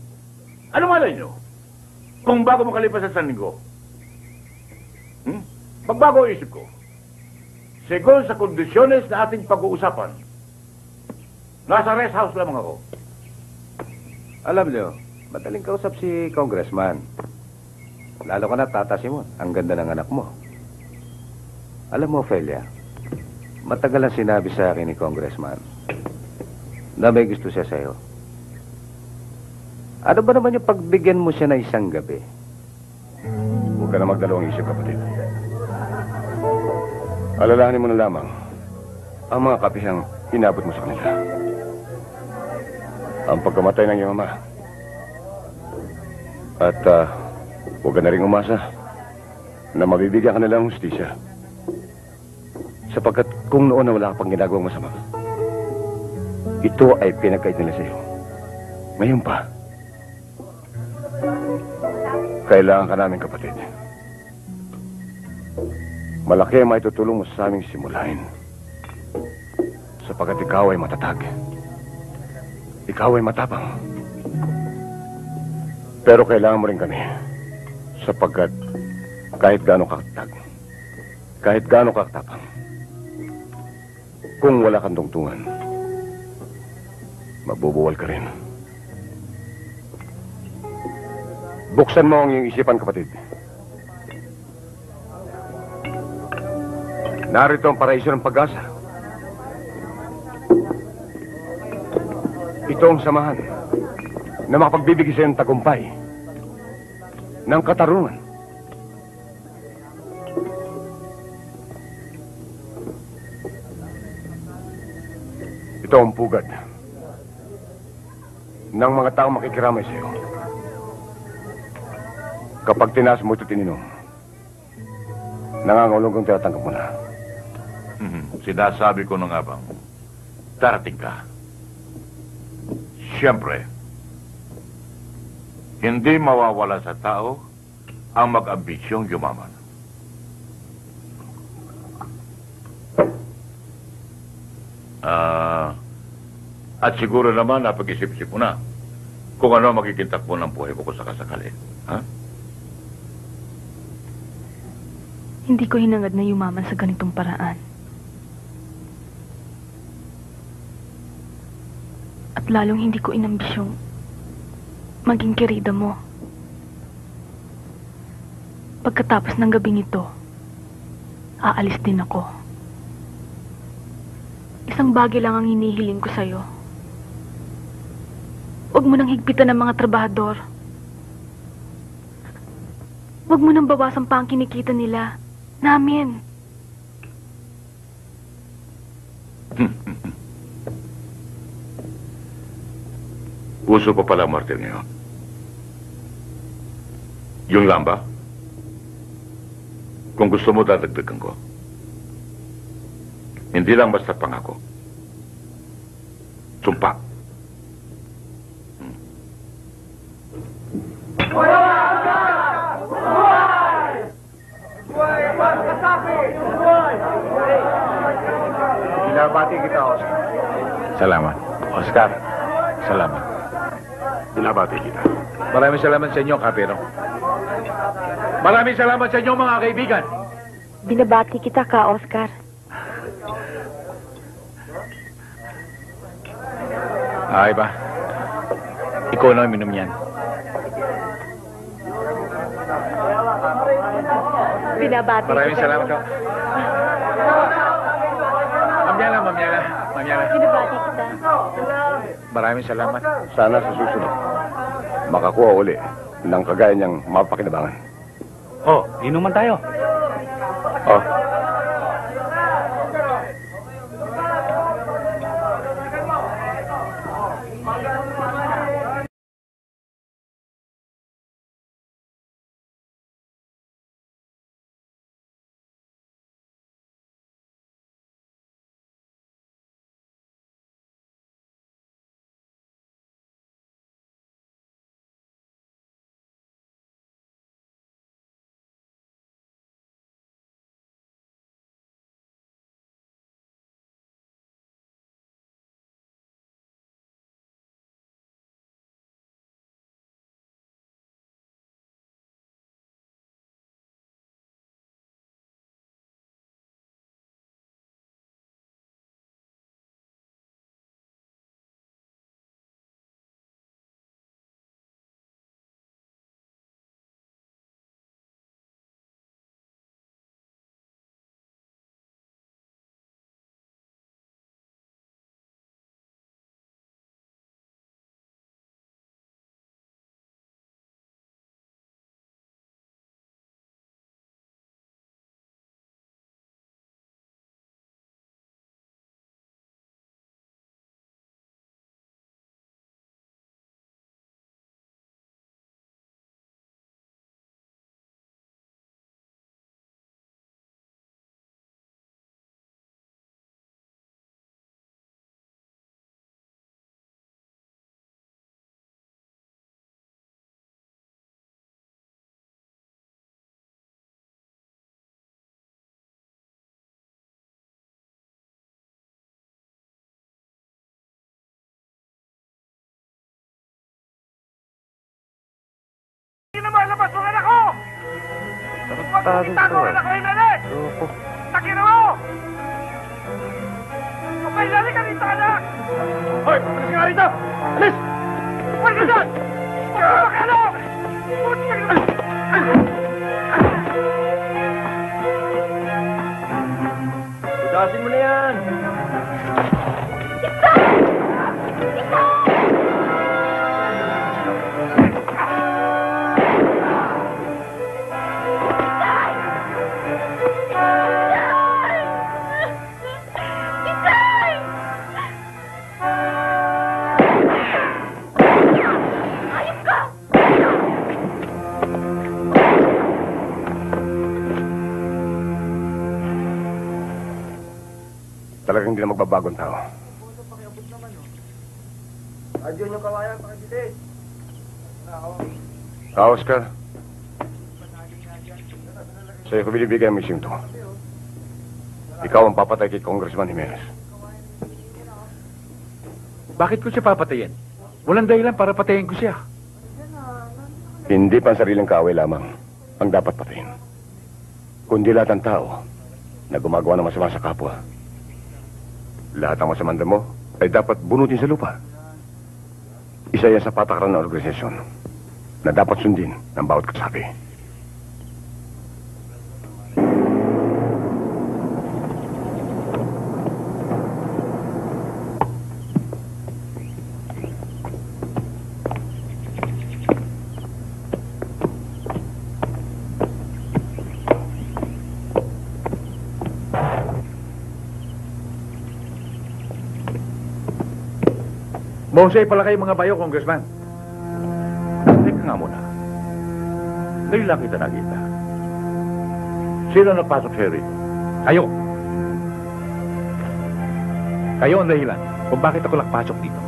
Ano malay nyo? Kung bago makalipas sa 1 linggo, magbago ang isip ko. Según sa kondisyones na ating pag-uusapan, nasa rest house lamang ako. Alam niyo, madaling kausap si Congressman. Lalo ka na, Tata Simon. Ang ganda ng anak mo. Alam mo, Ophelia, matagal ang sinabi sa akin ni Congressman na may gusto siya sa'yo. Ano ba naman yung pagbigyan mo siya na isang gabi? Huwag ka na magdalawang isip, kapatid. Alalahanin mo na lamang ang mga kapihang inabot mo sa kanila. Ang pagkamatay ng iyong ama. At huwag ka na rin umasa na mabibigyan ka nila ng hustisya. Sapagkat kung noon na wala ka pang ginagawang masama, ito ay pinagkait nila sa iyo. Ngayon pa, kailangan ka namin, kapatid. Malaki ang maitutulong mo sa aming simulain. Sapagkat ikaw ay matatag. Ikaw ay matapang. Pero kailangan mo rin kami. Sapagkat kahit gaano kakatag, kahit gaano kakatapang, kung wala kang tungtungan, mabubuwal ka rin. Buksan mo ang iyong isipan, kapatid. Narito ang paraiso ng pag-asa. Ito ang samahan na makapagbibigay sa iyong tagumpay ng katarungan. Ito ang pugad ng mga taong makikiramay sa iyo. Kapag tinaas mo ito tininom, nangangulong kong tinatanggap mo na. Sinasabi ko na nga bang, darating ka. Siyempre, hindi mawawala sa tao ang mag-ambisyong yumaman. At siguro naman napag-isip-isip mo na kung ano magiging takbo ng buhay ko kung sakasakali. Ha? Hindi ko hinangad na yumaman sa ganitong paraan. At lalong hindi ko inambisyong maging kirida mo. Pagkatapos ng gabing ito, aalis din ako. Isang bagay lang ang hinihiling ko sa'yo. Huwag mo nang higpitan ng mga trabahador. Huwag mo nang bawasan pa ang kinikita nila. Namin. Uso pa pala, Martin, ngayon. Yung lamba, kung gusto mo, dadagdagan ko. Hindi lang basta pangako. Sumpa. Binabati kita, Oscar. Salamat. Oscar, salamat. Binabati kita. Maraming salamat sa inyo, Kapero. Maraming salamat sa inyo, mga kaibigan. Binabati kita ka, Oscar. Ay ba? Ikaw na minom yan. Binabati Maraming kita. salamat ka. Mamyala, mamyala. Mamyala. Binabati kita. Maraming salamat. Sana sa susunod, makakuha uli ng kagaya niyang mapakinabangan. Oh, inuman tayo. Oh. Pare Tago ko. ka na kayo, Menes! Loko. Takina mo! Kapay, lali ka dito, anak! Hoy, alis ka nga rito! Alis! Kapay ka dyan! Huwag ka makialam! Puti ka naman! Itasin mo na yan! Talagang hindi na magbabagong tao. Adyon yung kawayan, pakibilis. Oscar. Sa'yo ko binibigay ang mission to. Ikaw ang papatay kay Congressman Jimenez. Bakit ko siya papatayin? Walang dahilan para patayin ko siya. Hindi pa ang sariling kaaway lamang ang dapat patayin. Kundi lahat ng tao na gumagawa ng masama sa kapwa. Lahat ng masamang damo ay dapat bunutin sa lupa. Isa yan sa patakaran ng organisasyon na dapat sundin ng bawat kasapi. Mahusay pala kayo mga bayo, Congressman. Teka nga muna. Ngayon lang kita nakita. Sino nagpasok sa'yo rito? Kayo. Kayo ang dahilan kung bakit ako nakpasok dito.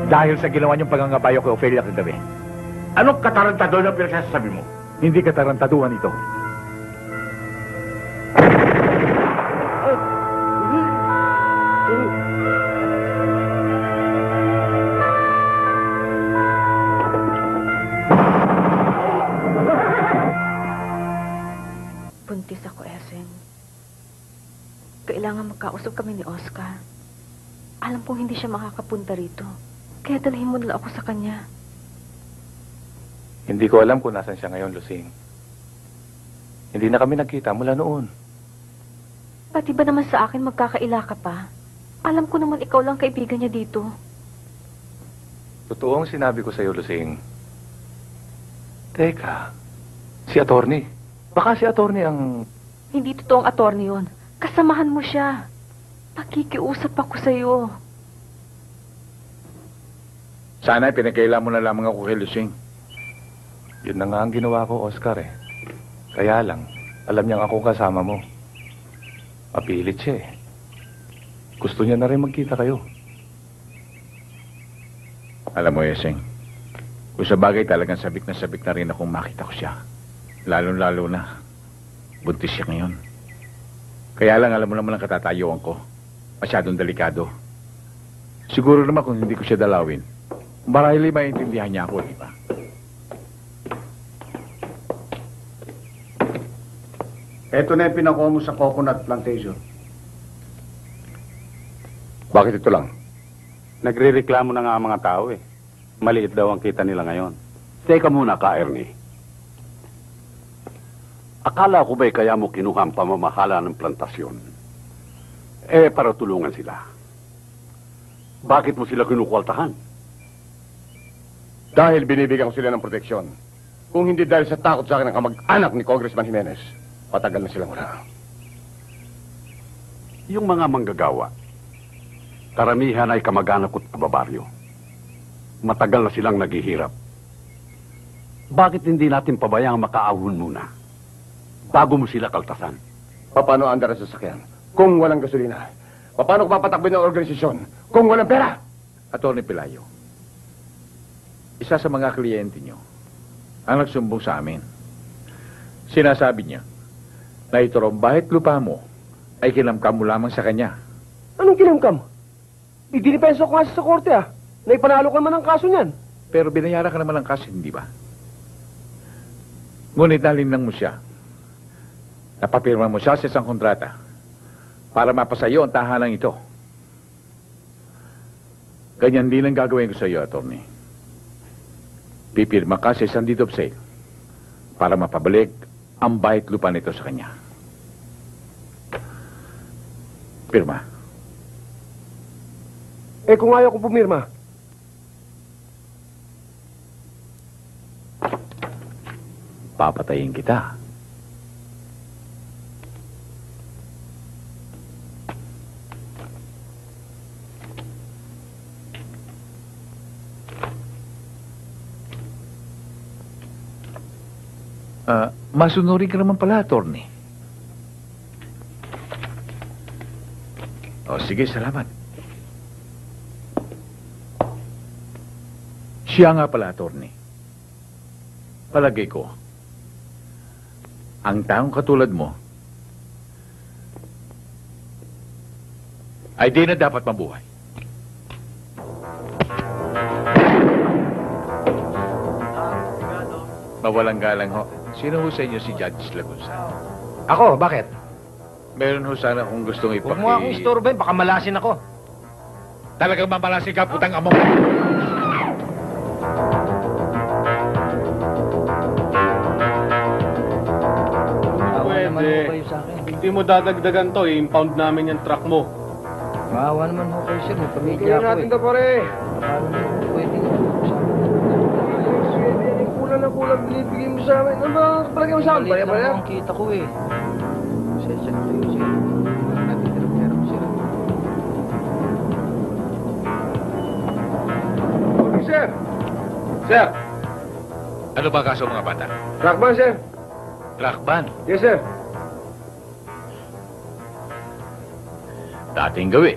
Dahil sa ginawa niyong pagangabayo kay Ophelia kagabi. Anong katarantado na pinagsasabi mo? Hindi katarantaduhan ito. Buntis ako, Eseng. Kailangan magkausap kami ni Oscar. Alam kong hindi siya makakapunta rito. Kaya dalhin mo nila ako sa kanya. Hindi ko alam kung nasan siya ngayon, Lusing. Hindi na kami nagkita mula noon. Pati ba naman sa akin magkakaila ka pa? Alam ko naman ikaw lang kaibigan niya dito. Totoo ang sinabi ko sa'yo, Lusing. Teka, si attorney. Baka si attorney ang... Hindi totoong attorney yun. Kasamahan mo siya. Nakikiusap ako sa'yo. Sana pinagkaila mo na lamang ako kay Lusing. Yun na nga ang ginawa ko, Oscar eh. Kaya lang, alam niyang ako kasama mo. Mapilit siya eh. Gusto niya na rin magkita kayo. Alam mo, Eseng, kung sa bagay talagang sabik na rin akong makita ko siya. Lalo-lalo na, buntis siya ngayon. Kaya lang, alam mo naman ang katatayuan ko. Masyadong delikado. Siguro naman kung hindi ko siya dalawin, marahil maintindihan niya ako, di ba? Ito na yung pinakuha mo sa coconut plantation. Bakit ito lang? Nagre-reklamo na nga ang mga tao eh. Maliit daw ang kita nila ngayon. Teka muna ka, Ernie. Akala ko ba'y kaya mo kinuha ang pamamahala ng plantasyon? Para tulungan sila. Bakit mo sila kinukwaltahan? Dahil binibigyan ko sila ng proteksyon. Kung hindi dahil sa takot sa akin ng kamag-anak ni Congressman Jimenez, patagal na silang wala. Yung mga manggagawa, karamihan ay kamag-anak at kababaryo. Matagal na silang naghihirap. Bakit hindi natin pabayang makaahon muna? Bago mo sila kaltasan. Paano andar ang sasakyan kung walang gasolina? Paano ko papatakbo ng organisasyon kung walang pera? Attorney Pelayo, isa sa mga kliyente niyo ang nagsumbong sa amin. Sinasabi niya na ito raw bahit lupa mo ay kinamkam mo lamang sa kanya. Anong kinamkam? Idinipenso ko nga sa korte Naipanalo ka naman ang kaso niyan. Pero binayaran ka naman ng kaso, hindi ba? Ngunit nalinlang mo siya. Napapirma mo siya sa isang kontrata para mapasayo ang tahanang ito. Ganyan din ang gagawin ko sa iyo, attorney. Pipirma ka sa isang deed of sale para mapabalik ang bahit lupa nito sa kanya. Pirma. Kung ayaw ko pumirma. Papatayin kita. Masunurin ka naman pala, attorney. O, sige, salamat. Siya nga pala, attorney. Palagay ko, ang taong katulad mo ay di na dapat mabuhay. Mawalang galang ho. Sino ho sa inyo si Judge Lagusa? Ako, bakit? Meron ho sana kung gustong Huwag mo akong istorben, baka malasin ako. Talagang mamalasin ka, putang amo mo. Pwede. Hindi mo dadagdagan to, i-impound namin yung truck mo. Maawa naman ho kayo, sir. May pamilya ako natin to, pare. Paano naman pwede nga kulang binibigay mo sa amin. Ano ba palagay mo sa akin? Maliit lang ang kita ko eh. Sensya na kayo, sir. Natitira-tira ko sila. Okay, sir. Sir. Ano ba kaso mga bata? Rockban, sir. Lakban. Yes, sir. Dating gawi.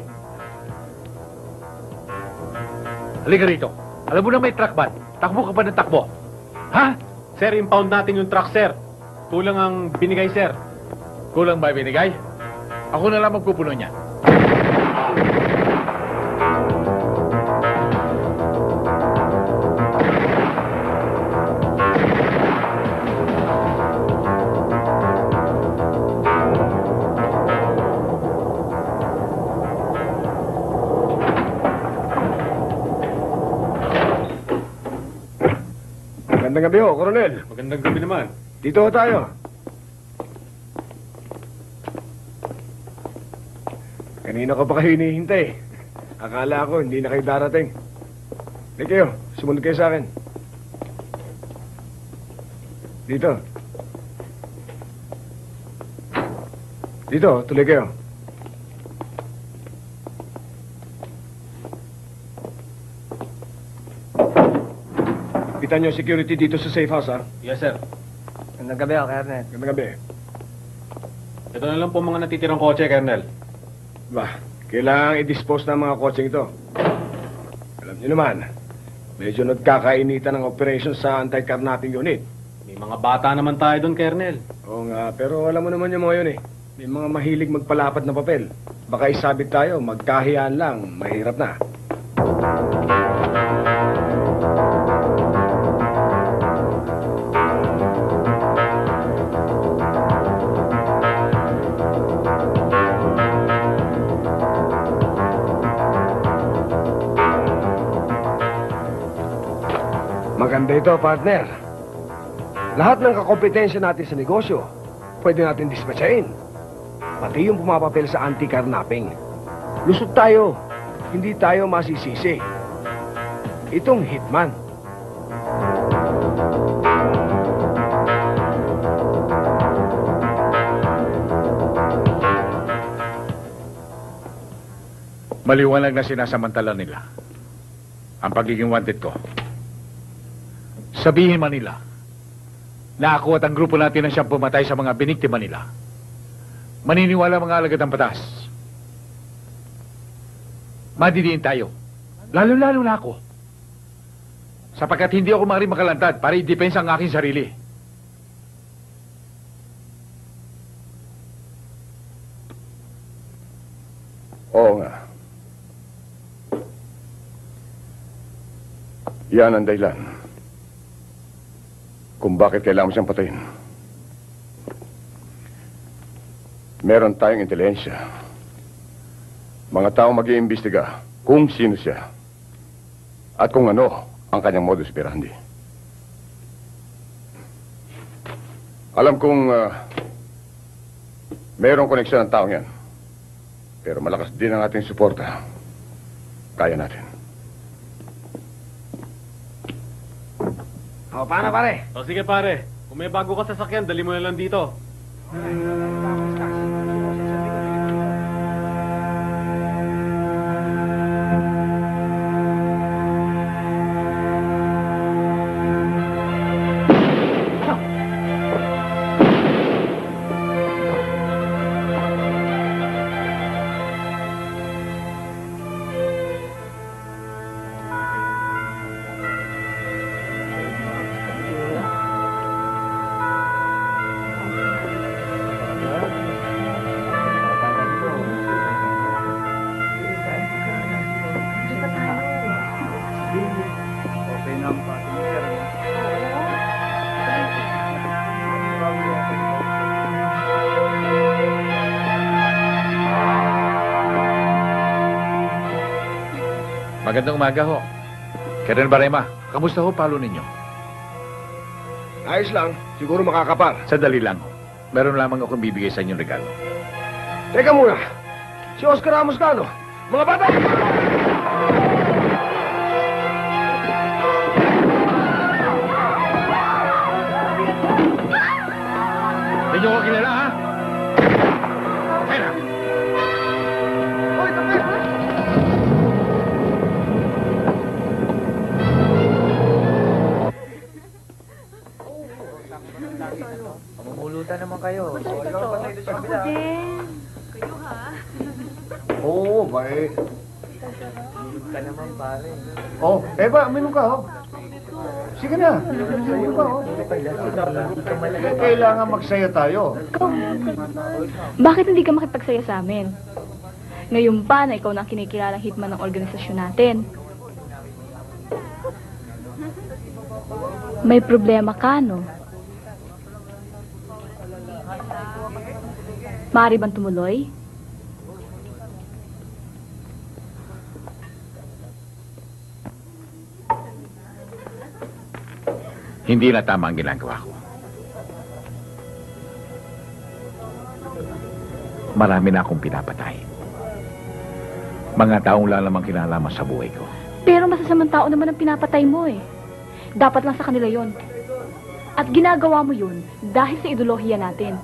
Halika rito. Alam mo na may truck ban. Takbo ka pa ng takbo. Ha? Sir, impound natin yung truck, sir. Kulang ang binigay, sir. Kulang ba binigay? Ako na lang magpupuno niya. Magandang gabi ho, Coronel. Magandang gabi naman. Dito ho tayo. Kanina ko pa kayo hinihintay. Akala ko hindi na kayo darating. Hindi kayo, sumunod kayo sa akin. Dito. Dito, tuloy kayo. Kita nyo security dito sa safe house, ha? Yes, sir. Gandang gabi, Colonel. Gandang gabi. Ito na lang po mga natitirang kotse, Colonel. Kailangang i-dispose ng mga kotseng ito. Alam niyo naman, medyo nagkakainitan ng operation sa anti-carnapping unit. May mga bata naman tayo doon, Colonel. Oo nga, pero alam mo naman yung mga yun eh. May mga mahilig magpalapad na papel. Baka isabit tayo, magkahiyaan lang, mahirap na. Maganda ito, partner. Lahat ng kakompetensya natin sa negosyo, pwede natin dispatchain. Pati yung pumapapel sa anti-carnapping. Lusot tayo. Hindi tayo masisisi. Itong hitman. Maliwanag na sinasamantala nila ang pagiging wanted ko. Sabihin man nila na ako at ang grupo natin ang siyang pumatay sa mga biniktima nila. Maniniwala mga alagad ng batas. Madidiin tayo. Lalo-lalo na ako. Sapagkat hindi ako maaaring makalantad para i-depensa ang aking sarili. Oo nga. Yan ang dahilan. kung bakit kailangan mo siyang patayin. Meron tayong intelihensya. Mga tao mag-iimbestiga kung sino siya at kung ano ang kanyang modus operandi. Alam kong mayroong koneksyon ng taong yan. Pero malakas din ang ating suporta. Kaya natin. O, paano pare? O sige pare, kung may bago ka sasakyan, dali mo na lang dito. Magandang umaga ho. Colonel Barema, kamusta ho palo ninyo? Ayos lang. Siguro makakapar. Sandali lang ho. Meron lamang akong bibigay sa inyong regalo. Teka muna. Si Oscar Ramos Cano. Mga bata! Hindi nyo ko kilala, ha? Okay na. Mamumulutan naman kayo. Ako din. Kayo ha? Oo, bae. Ka naman pare. Oh, Eva, uminom ka, oh. Sige na. Uminom ka, oh. Kailangan magsaya tayo. Bakit hindi ka makipagsaya sa amin? Ngayon pa na ikaw na ang kinikilalang hitman ng organisasyon natin. May problema ka, no? Maaari bang tumuloy? Hindi na tama ang ginagawa ko. Marami na akong pinapatay. Mga taong lalamang kinalaman sa buhay ko. Pero masasamang tao naman ang pinapatay mo eh. Dapat lang sa kanila yon. At ginagawa mo yun dahil sa ideolohiya natin.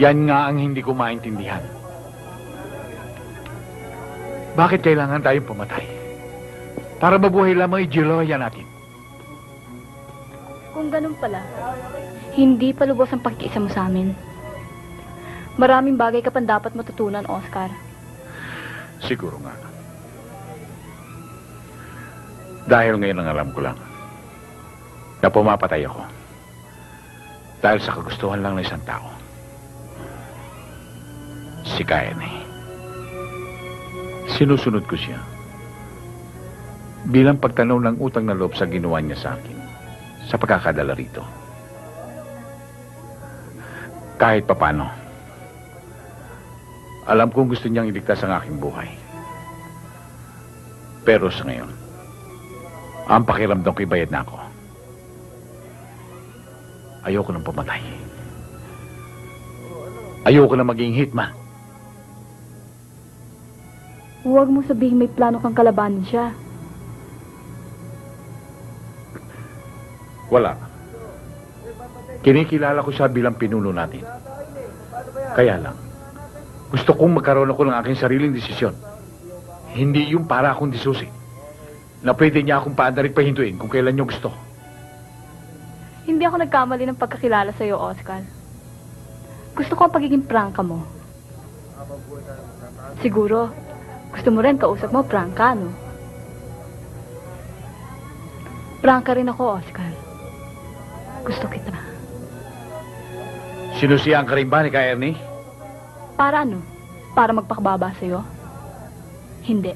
Yan nga ang hindi ko maintindihan. Bakit kailangan tayong pumatay? Para mabuhay lamang ideolohiya natin. Kung ganun pala, hindi pa lubos ang pagkiisa mo sa amin. Maraming bagay ka pang dapat matutunan, Oscar. Siguro nga. Dahil ngayon ang alam ko lang na pumapatay ako dahil sa kagustuhan lang ng isang tao. Si Kaene. Sinusunod ko siya bilang pagtanaw ng utang na loob sa ginawa niya sa akin sa pagkakadala rito. Kahit papano, alam kong gusto niyang iligtas ang aking buhay. Pero sa ngayon, ang pakiramdam ko'y bayad na ako. Ayoko nang pumatay. Ayoko na maging hitman. Huwag mo sabihin may plano kang kalabanin siya. Wala. Kinikilala ko siya bilang pinuno natin. Kaya lang, gusto kong magkaroon ako ng aking sariling desisyon. Hindi yung para akong disusi. Na pwede niya akong paandarin pahintuin kung kailan niyo gusto. Hindi ako nagkamali ng pagkakilala sa'yo, Oscar. Gusto ko ang pagiging prangka mo. Siguro, gusto mo rin kausap mo prangka, no? Prangka rin ako, Oscar. Gusto kita. Sinusiyan ka rin ba ni Ka Ernie? Para ano? Para magpakababa sa'yo? Hindi.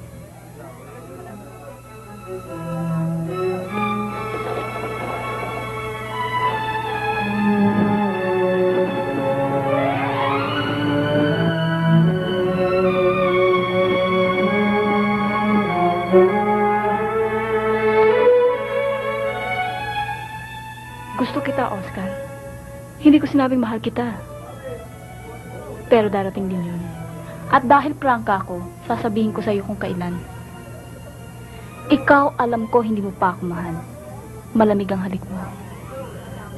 Hindi ko sinabing mahal kita. Pero darating din yun. At dahil prangka ako, sasabihin ko sa'yo kung kailan. Ikaw, alam ko, hindi mo pa ako mahal. Malamig ang halik mo.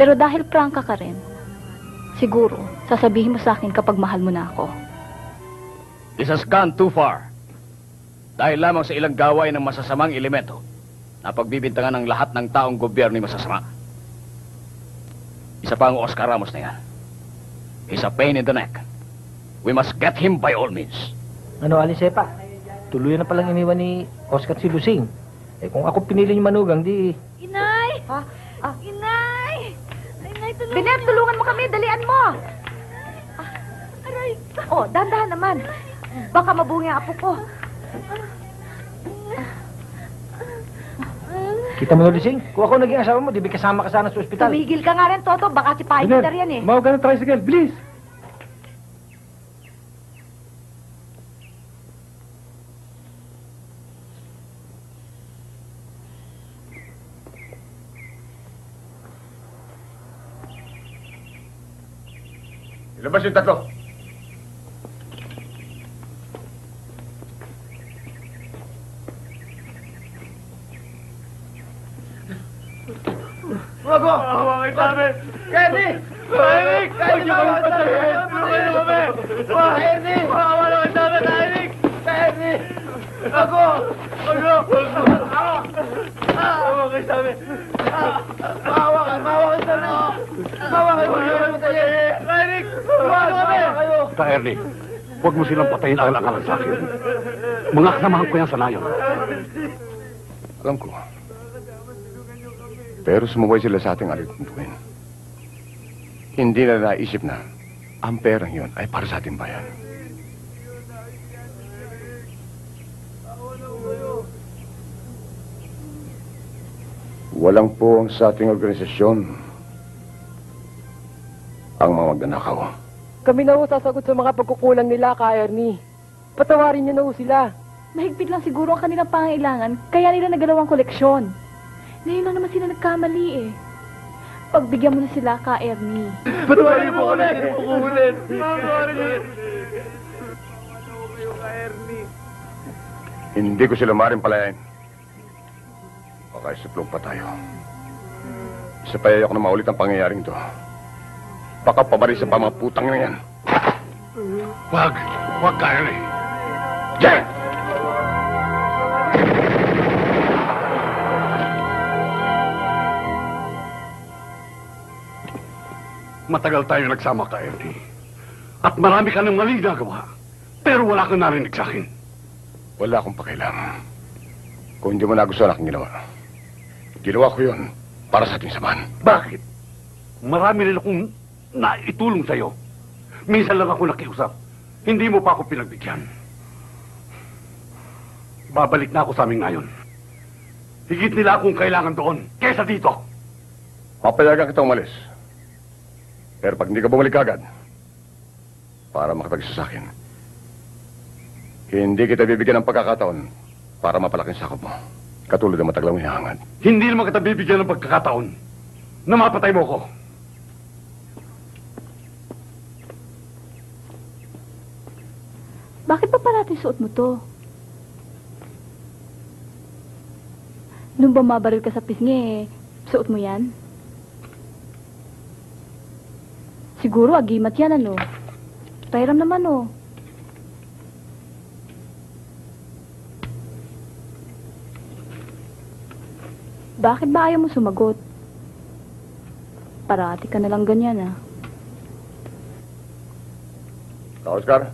Pero dahil prangka ka rin, siguro, sasabihin mo sa akin kapag mahal mo na ako. This has gone too far. Dahil lamang sa ilang gawain ng masasamang elemento na pagbibintangan ng lahat ng taong gobyerno ay masasama. Isa pa ang Oscar Ramos na yan. He's a pain in the neck. We must get him by all means. Ano, Alisepa? Tuluyan na palang iniwan ni Oscar si Lusing. Eh, kung ako pinili niyo manugang, di... Inay! Ha? Inay! Inay, tulungan Binet, tulungan mo kami. Dalian mo. Aray. Oh, dahan-dahan naman. Baka mabungi ang apo ko. Kita mo na, Lusing? Kung ako naging asawa mo, di ba kasama ka sana sa ospital? Tumigil ka nga rin, Toto. Baka si Pahinder yan eh. Mawag ka ng tricycle, bilis! Ilabas yung tatlo. Wago! Hawakan sa amin! Kenny! Eric! Kenny! Hawakan sa amin! Tulungan niyo kami! Kenny! Hawakan sa amin! Eric! Kenny! Wago! Wago! Hawakan sa amin! Hawakan sa amin! Hawakan sa amin! Eric! Hawakan sa amin! Ka, Ernie, huwag mo silang patayin alang-alang sa akin. Mga kasamahan ko yan sa nayon. Alam ko. Pero sumubay sila sa ating alituntuin. Hindi na naisip na ang perang yun ay para sa ating bayan. Walang po sa ating organisasyon ang mga magnanakaw. Kami na ho sasagot sa mga pagkukulang nila, Ka Ernie. Patawarin niyo na ho sila. Mahigpit lang siguro ang kanilang pangailangan, kaya nila nagalawang koleksyon. Ngayon lang naman sila nagkamali eh. Pagbigyan mo na sila, Ka Ernie. Patawarin mo kami! Patawarin! Patawarin! Hindi ko sila maaaring palayain. Baka isuplong pa tayo. Isa pa ayoko na maulit ang pangyayaring to. Baka pabarisa pa mga putang na yan. Wag! Wag ka, Ernie! Jen! Matagal tayo nagsama ka, Ernie. At marami ka ng maling nagawa. Pero wala kang narinig sa akin. Wala akong pakialam. Kung hindi mo nagustuhan aking ginawa. Ginawa ko yun para sa ating samahan. Bakit? Marami rin akong naitulong sa'yo. Minsan lang ako nakiusap. Hindi mo pa ako pinagbigyan. Babalik na ako sa amin ngayon. Higit nila akong kailangan doon kesa dito. Papayagan kita umalis. Pero pag hindi ka bumalik agad, para makapag-isa sa akin, hindi kita bibigyan ng pagkakataon para mapalaking sakop mo. Katulad ng matagal mong hinahangad. Hindi naman kita bibigyan ng pagkakataon na mapatay mo ko. Bakit pa parating suot mo to? Nung bumabaril ka sa pisngi, suot mo yan? Siguro agimat yan, ano? Pairam naman, oh. Bakit ba ayaw mo sumagot? Parati ka nalang ganyan, ah. Oscar?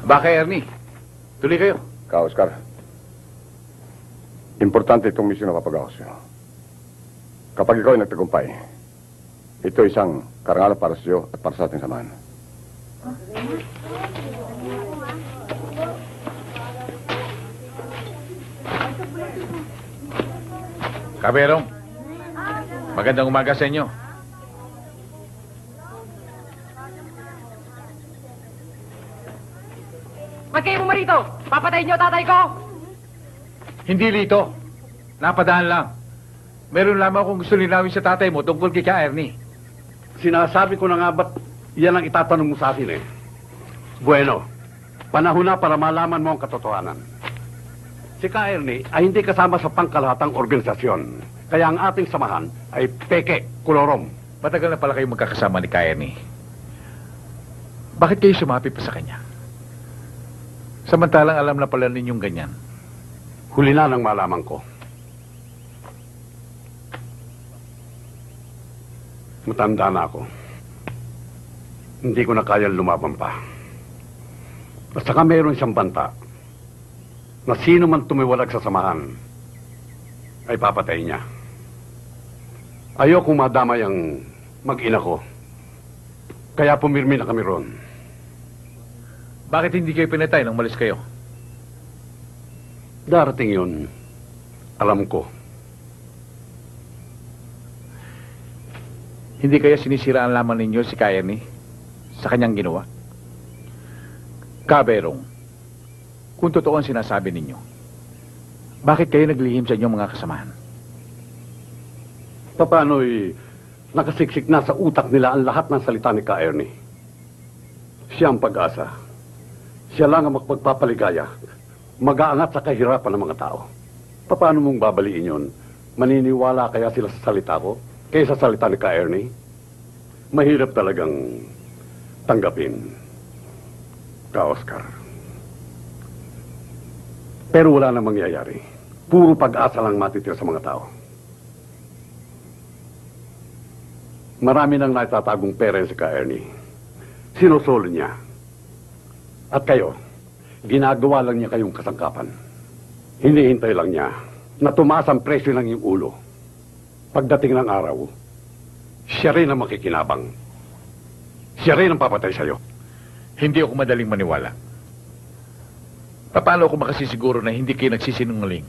Baka, Ernie. Tuloy kayo. Oscar. Importante itong misyon na papagawa sa'yo. Kapag ikaw ay nagtagumpay, ito isang karangalan para sa iyo at para sa ating samahan. Kaberong, magandang umaga sa inyo. Huwag kayo bumarito! Papatayin niyo tatay ko! Hindi lito. Napadaan lang. Meron lamang akong gusto linawin sa tatay mo tungkol kay Ka Ernie. Sinasabi ko na nga ba't yan ang itatanong mo sa akin eh. Bueno, panahon na para malaman mo ang katotohanan. Si Ka Ernie ay hindi kasama sa pangkalahatang organisasyon. Kaya ang ating samahan ay peke, kulorom. Matagal na pala kayo magkakasama ni Ka Ernie. Bakit kayo sumapi pa sa kanya? Samantalang alam na pala ninyong ganyan. Huli na nang malaman ko. Matanda na ako. Hindi ko na kayang lumaban pa. At saka mayroon siyang banta na sino man tumiwalag sa samahan ay papatay niya. Ayokong madamay ang mag-ina ko. Kaya pumirmi na kami ron. Bakit hindi kayo pinatay nang malis kayo? Darating yun. Alam ko. Hindi kaya sinisiraan lamang ninyo si Ka Ernie sa kanyang ginawa? Kaberong, kung totoo ang sinasabi ninyo, bakit kayo naglihim sa inyong mga kasamahan? Paano'y nakasiksik na sa utak nila ang lahat ng salita ni Ka Ernie. Siya ang pag-asa. Siya lang ang magpagpapaligaya, mag-aangat sa kahirapan ng mga tao. Paano mong babaliin yun? Maniniwala kaya sila sa salita ko kaysa sa salita ni Ka Ernie? Mahirap talagang tanggapin, Ka Oscar. Pero wala na mangyayari. Puro pag-asa lang matitira sa mga tao. Marami nang naitatagong pera si Ka Ernie. Sinusolo niya. At kayo, ginagawa lang niya kayong kasangkapan. Hinihintay lang niya na tumaas ang presyo ng iyong ulo. Pagdating ng araw, siya rin ang makikinabang. Siya rin ang papatay sa'yo. Hindi ako madaling maniwala. Paano ako makasisiguro na hindi kayo nagsisinungaling?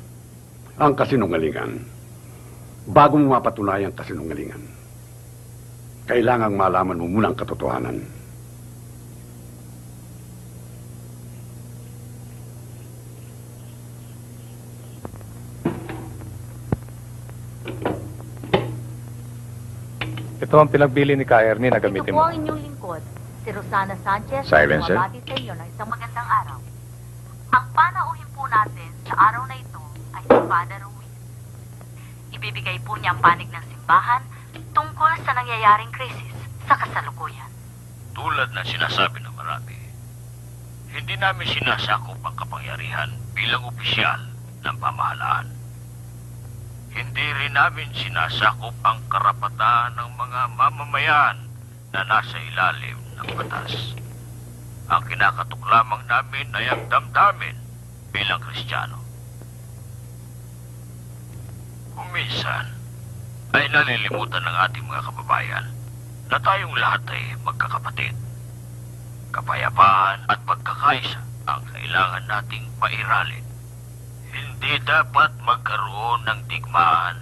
Ang kasinungalingan, bago mo mapatunayan ang kasinungalingan, kailangang malaman mo muna ang katotohanan. Ito ang pinagbili ni Ka Ernie na gamitin Ito po mo. ang inyong lingkod, si Rosana Sanchez. Silencer. Bumabati sa inyo ng isang magandang araw. Ang panauhin po natin sa araw na ito ay si Father Ruiz. Ibibigay po niya ang panig ng simbahan tungkol sa nangyayaring krisis sa kasalukuyan. Tulad na sinasabi ng marami, hindi namin sinasakop ang kapangyarihan bilang opisyal ng pamahalaan. Hindi rin namin sinasakop ang karapatan ng mga mamamayan na nasa ilalim ng batas. Ang kinakatok lamang namin ay ang damdamin bilang Kristiyano. Kung minsan ay nalilimutan ng ating mga kababayan na tayong lahat ay magkakapatid. Kapayapaan at pagkakaisa ang kailangan nating pairalin. Hindi dapat magkaroon ng digmaan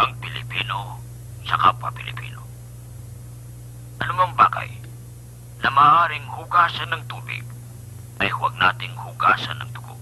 ang Pilipino sa kapwa Pilipino. Anumang bagay na maaaring hugasan ng tubig ay huwag nating hugasan ng dugo.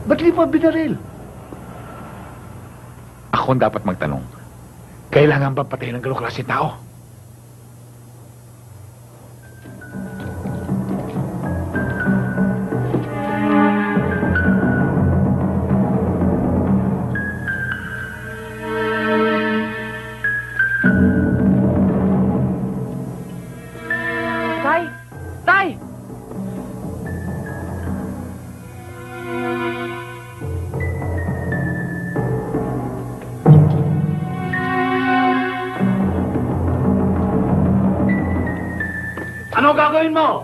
Ba't di pa binaril? Ako ang dapat magtanong. Kailangan ba patayin ng ganong klaseng tao? Tay! Tay! Ano gagawin mo?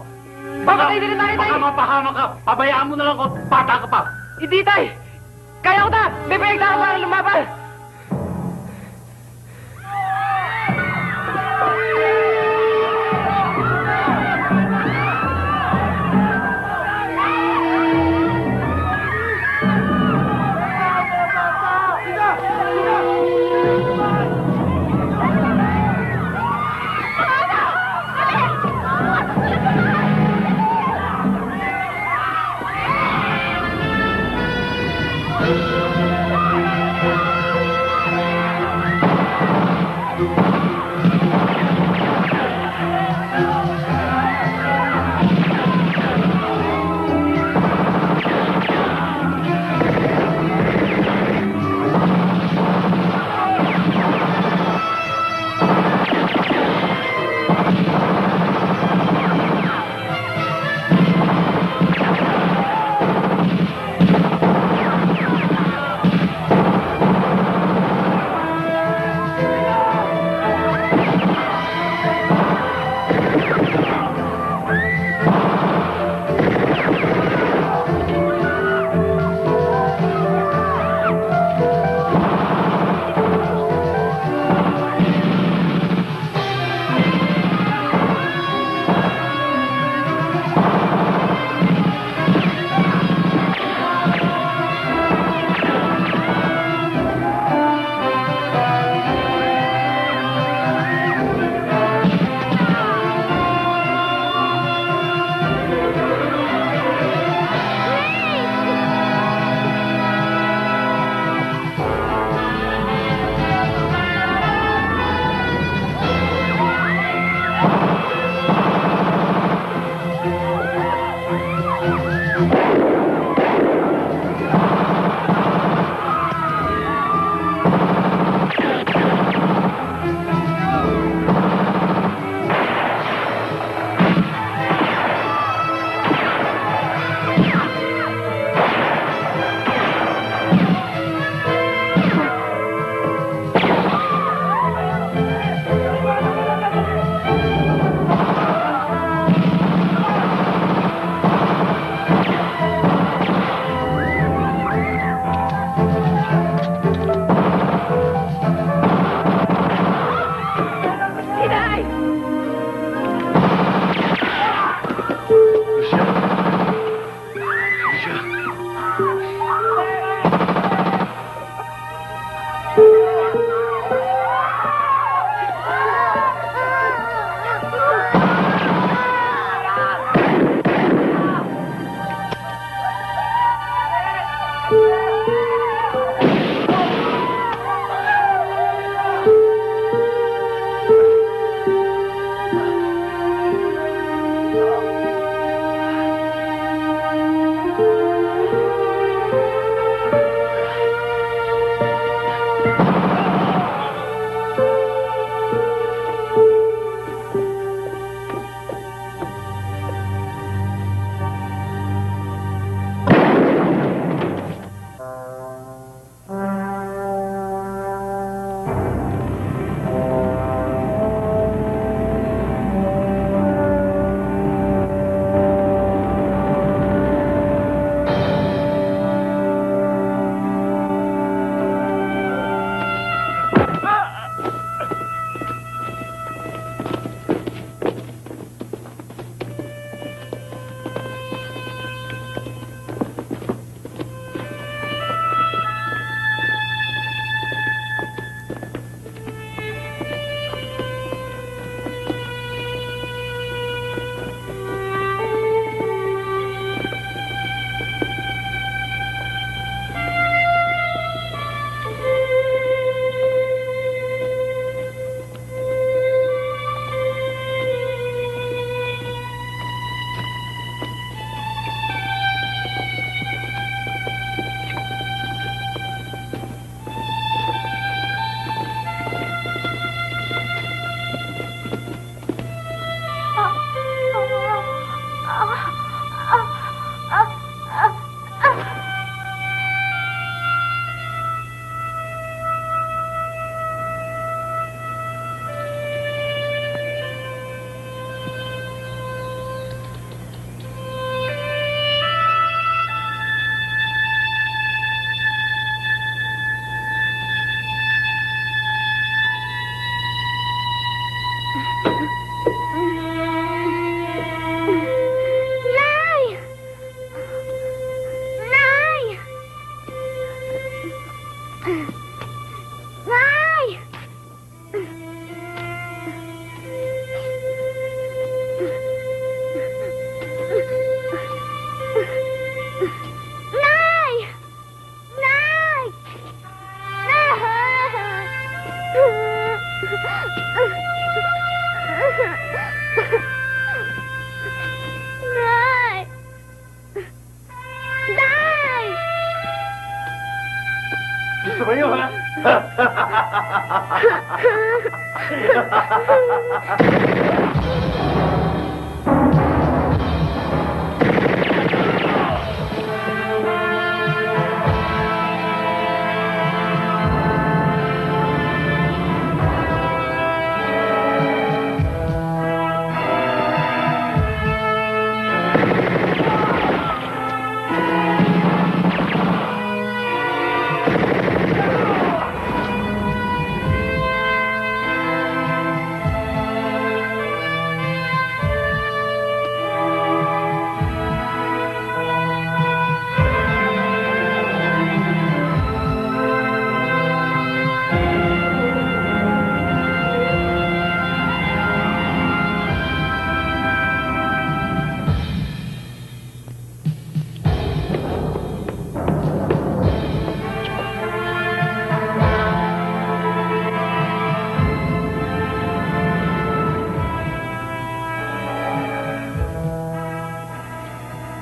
Papatay din tayo, tay! Baka mapahama ka. Pabayaan mo na lang kung bata ka pa. Hindi, tay! Kaya ko ta! May payag ako para lumaban!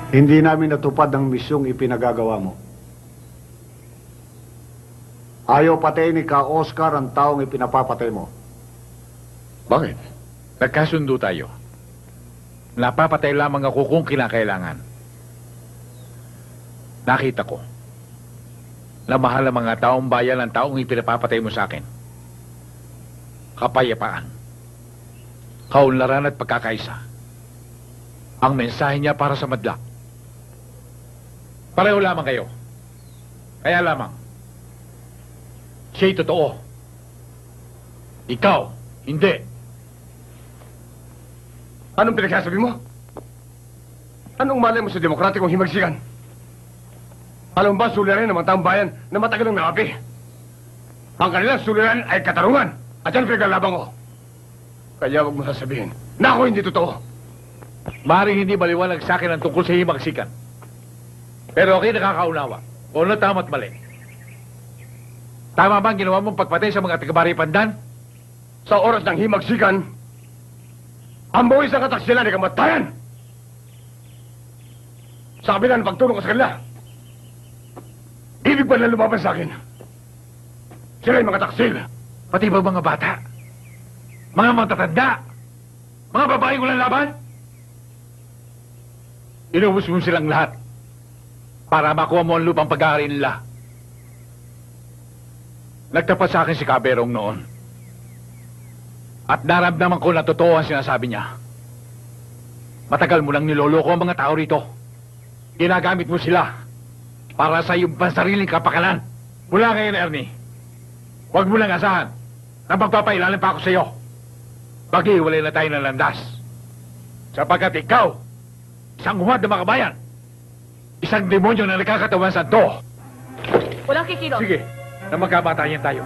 Hindi namin natupad ang misyong ipinagagawa mo. Ayaw patayin ni Ka Oscar ang taong ipinapapatay mo. Bakit? Nagkasundo tayo. Napapatay lamang ako kung kinakailangan. Nakita ko na mahal ang mga taong bayan ang taong ipinapapatay mo sa akin. Kapayapaan, kaunlaran at pagkakaisa. Ang mensahe niya para sa madla. Pareho lamang kayo. Kaya lamang, siya'y totoo. Ikaw, hindi. Anong pinagsasabi mo? Anong malay mo sa demokratikong himagsikan? Alam ba suliran ng mga taong bayan na matagal ng naapi? Ang kanilang suliran ay katarungan at yan pinaglalaban ko. Kaya huwag mo sasabihin na ako hindi totoo. Maring hindi maliwanag sa akin ang tungkol sa himagsikan. Pero ako'y nakakaunawa. O na tama't mali. Tama ba ang ginawa mong pagpatay sa mga taga-Bari Pandan? Sa oras ng himagsikan, ang buwis ng kataksilan ay kamatayan. Sa kabila ng pagtulong ko sa kanila, ibig ba na lumaban sa akin? Sila'y mga taksil. Pati ba mga bata? Mga matatanda? Mga babaeng walang laban? Inubos mo silang lahat para makuha mo ang lupang pag-aari nila. Nagtapat sa akin si Caberong noon. At naramdaman ko na totoo ang sinasabi niya. Matagal mo nang niloloko ang mga tao rito. Ginagamit mo sila para sa iyong pansariling kapakanan. Mula ngayon, Ernie, huwag mo lang asahan na magpapailalim pa ako sa iyo. Maghiwalay na tayo ng landas. Sapagkat ikaw, isang humad na makabayan. Isang demonyo na nakakatawan sa santo. Walang kikilos. Sige, na magkabatayan tayo.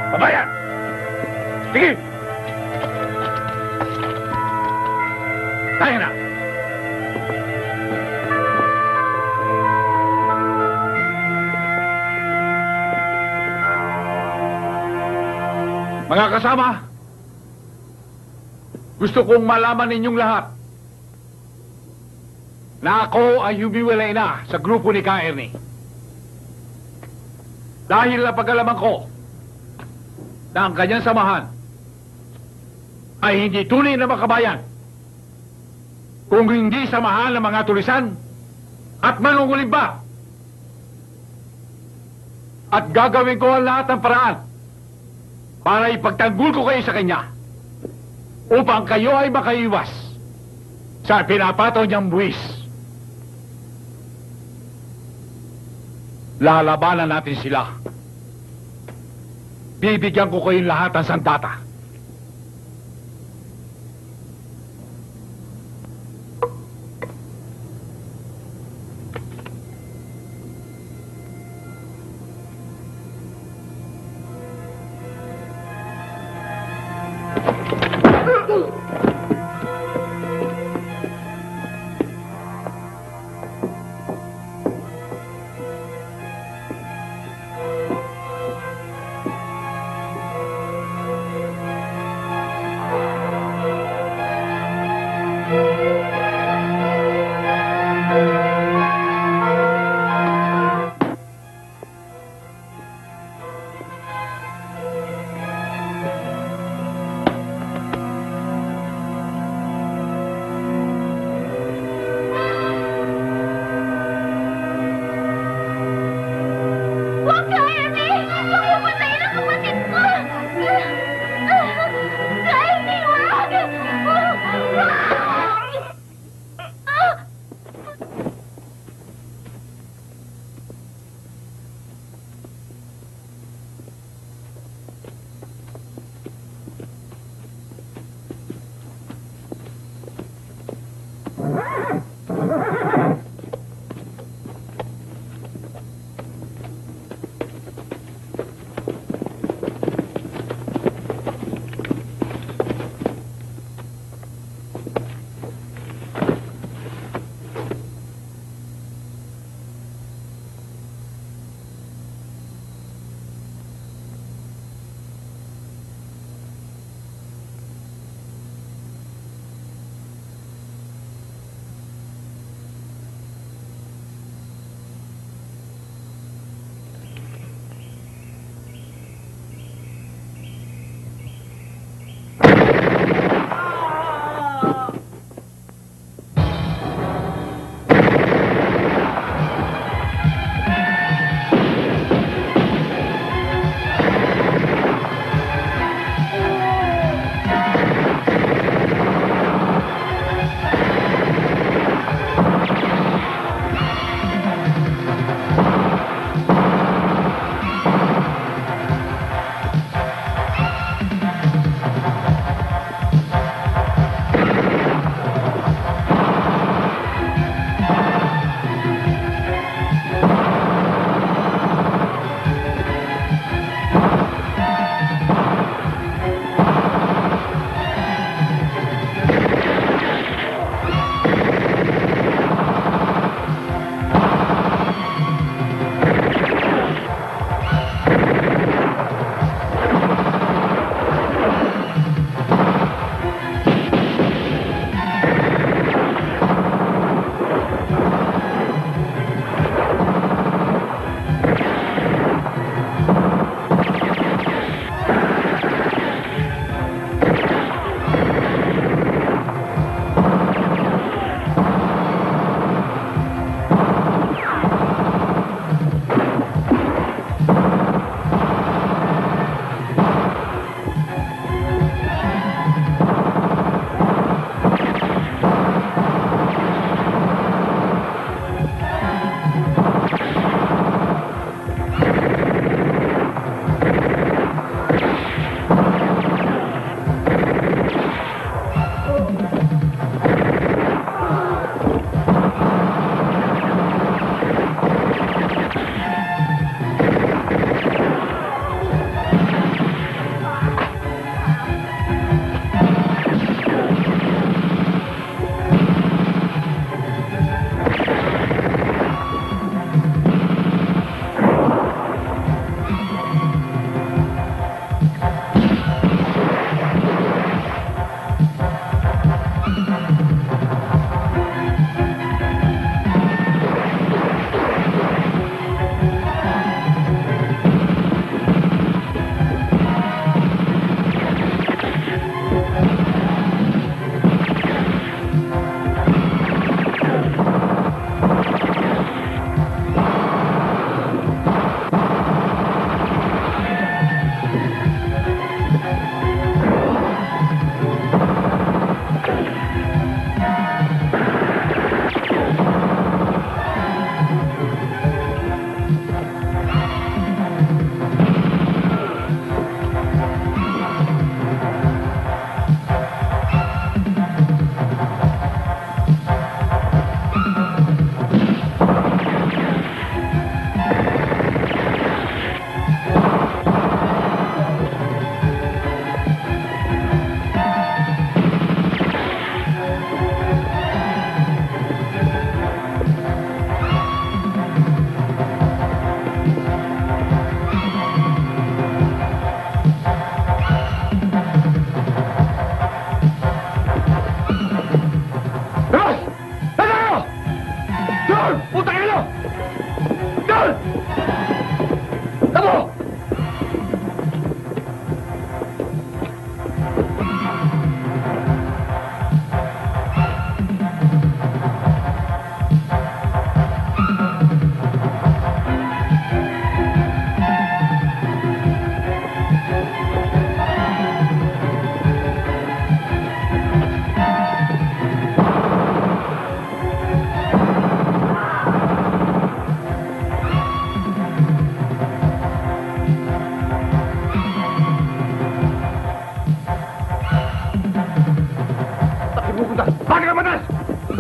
Babayan! Sige! Tayo na! Mga kasama, gusto kong malaman ninyong lahat na ako ay humiwalay na sa grupo ni Ka Ernie. Dahil napag-alaman ko na ang kanyang samahan ay hindi tunay na makabayan kung hindi samahan ng mga tulisan at manungulimba. At gagawin ko ang lahat ng paraan para ipagtanggol ko kayo sa kanya upang kayo ay makaiwas sa pinapataw niyang buwis. Lalabanan natin sila. Bibigyan ko kayong lahat ng sandata.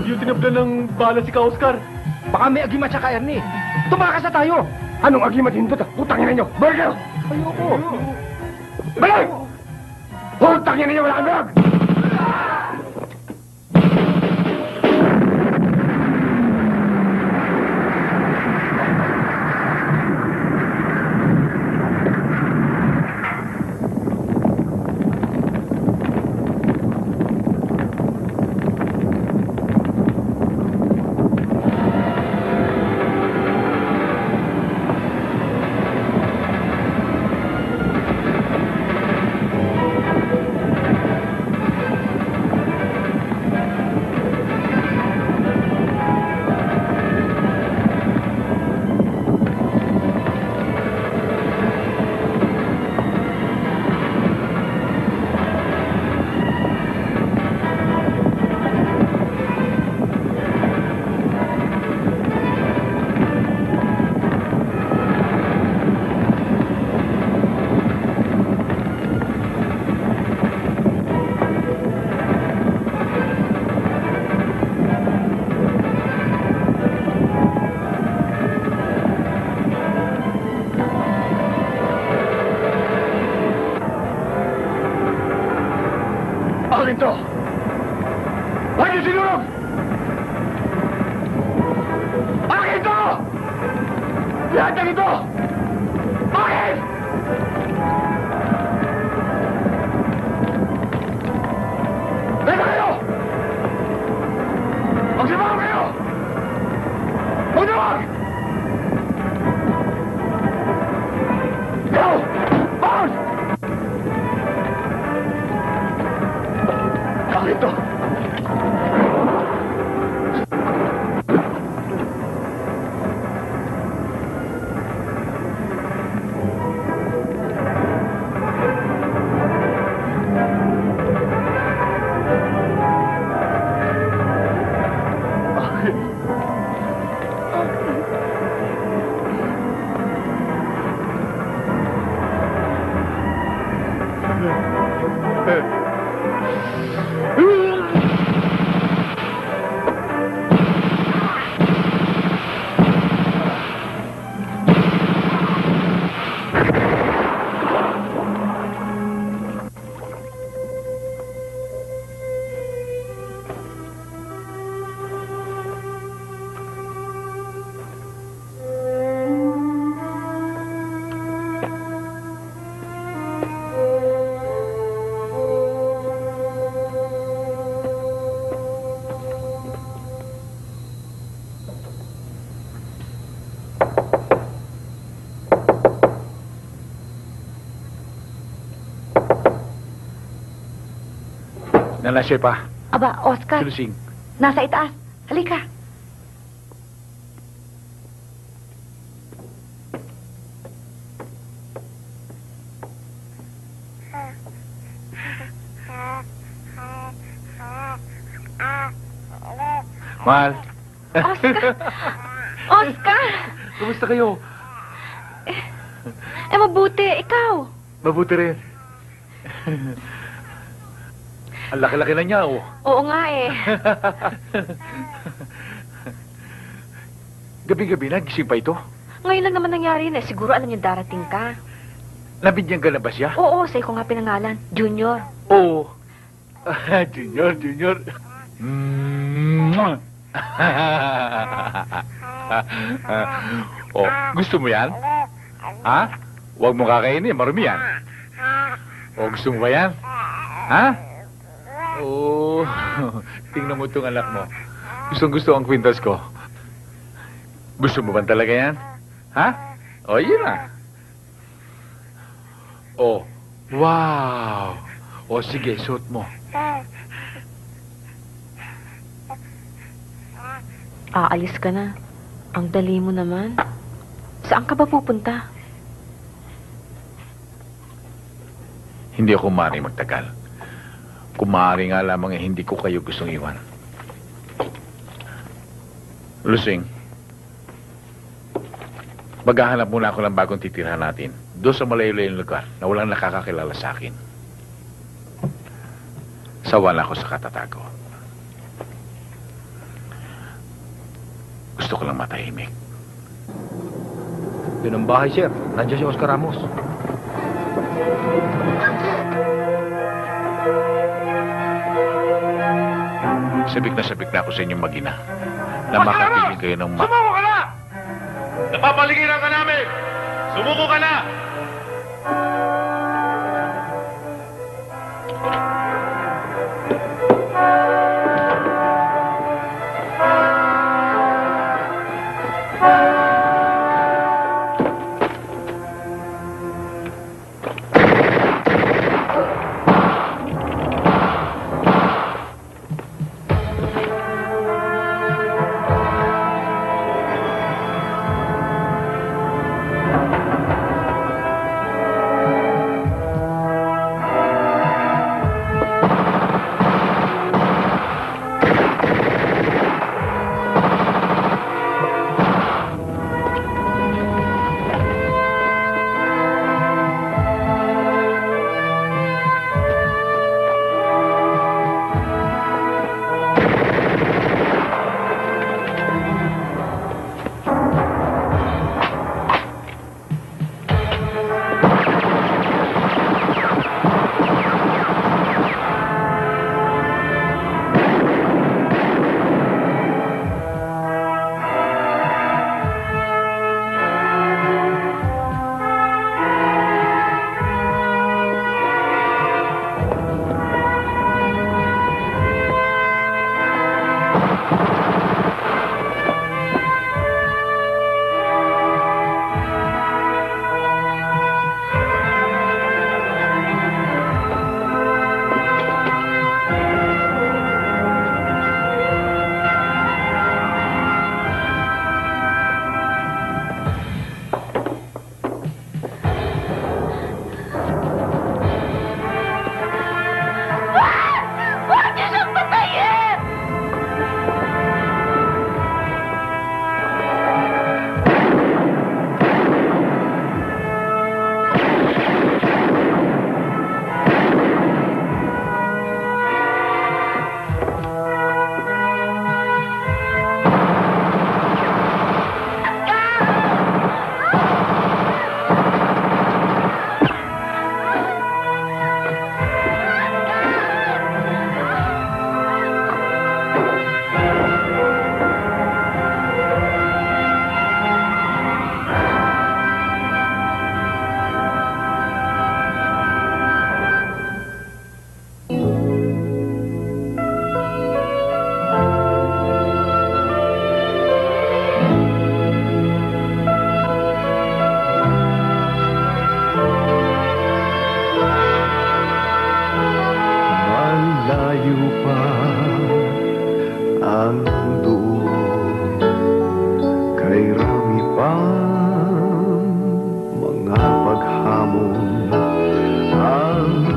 Hindi yung tinablan ng bala si Ka Oscar. Baka may agimat siya ka, Ernie. Tumakas na tayo! Anong agimat hindot? Putangin ninyo! Burger! Ayoko! Balik! Putangin ninyo! Wala kang drug! Akin to! Bakit sinurog? Akin to! Lahat ng ito! Bakit? Teka kayo! Magsibaw kayo! Magdawag! Go! Bounce! Bakit to? Nalasya pa. Aba, Oscar. Silusing. Nasa itaas. Halika. Mahal. Oscar! Oscar! Kumusta kayo? Mabuti. Ikaw. Mabuti rin. Ang laki-laki na niya, oh. Oo nga eh. Gabi-gabi na, gising pa ito. Ngayon lang naman nangyari na. Siguro alam niya darating ka. Nabigyan ka na ba siya? Oo, sa'yo ko nga pinangalan. Junior. Oo. Junior. Oh, gusto mo yan? Ha? Huwag mo kakainin, marumi yan. Oh, gusto mo ba yan? Ha? Oh, tingnan mo itong anak mo. Gustong-gusto ang kwintas ko. Gusto mo ba talaga yan? Ha? O, yun na. Oh, wow. O, sige, suot mo. Aalis ka na. Ang dali mo naman. Saan ka ba pupunta? Hindi ako maaaring magtagal. Kung maaari nga lamang hindi ko kayo gustong iwan. Lusing, maghahanap muna ako ng bagong titirahan natin. Doon sa malayo-layong lugar na walang nakakakilala sa akin. Sawa na ako sa katatago. Gusto ko lang matahimik. Yun ang bahay, sir. Nandiyan si Oscar Ramos. Sabik na ako sa inyong mag-ina na makapiling kayo ng Sumuko ka na! Napapaligiran ka namin! Sumuko ka na!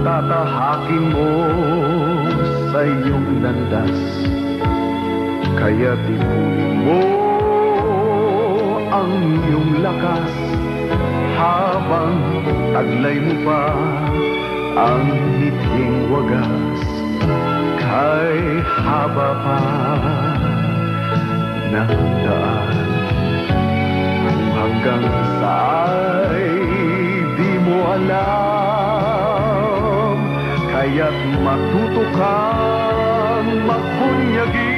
tatahakin mo sa iyong landas. Kaya tipunin mo ang iyong lakas habang taglay mo pa ang ngitling wagas. Kay haba pa ng daan kung hanggang sa'y di mo alam. Kaya't matuto kang magbunyagi,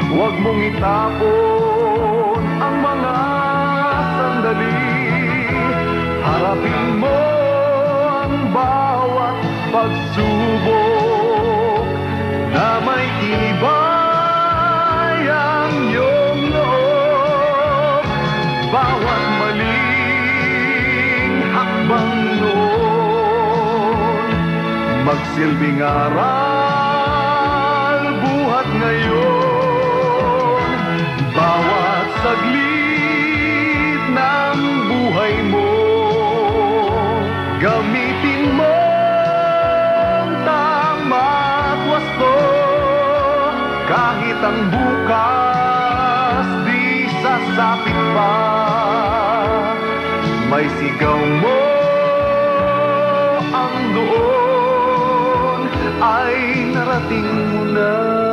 huwag mong itapon ang mga sandali. Harapin mo ang bawat pagsubok na may tinibay ang iyong loob. Bawat maling hakbang noon magsilbing aral buhat ngayon. Bawat saglit ng buhay mo gamitin mo ang tama't wasto. Kahit ang bukas di sasapit pa, may sigaw mo ang doon ay narating mo na.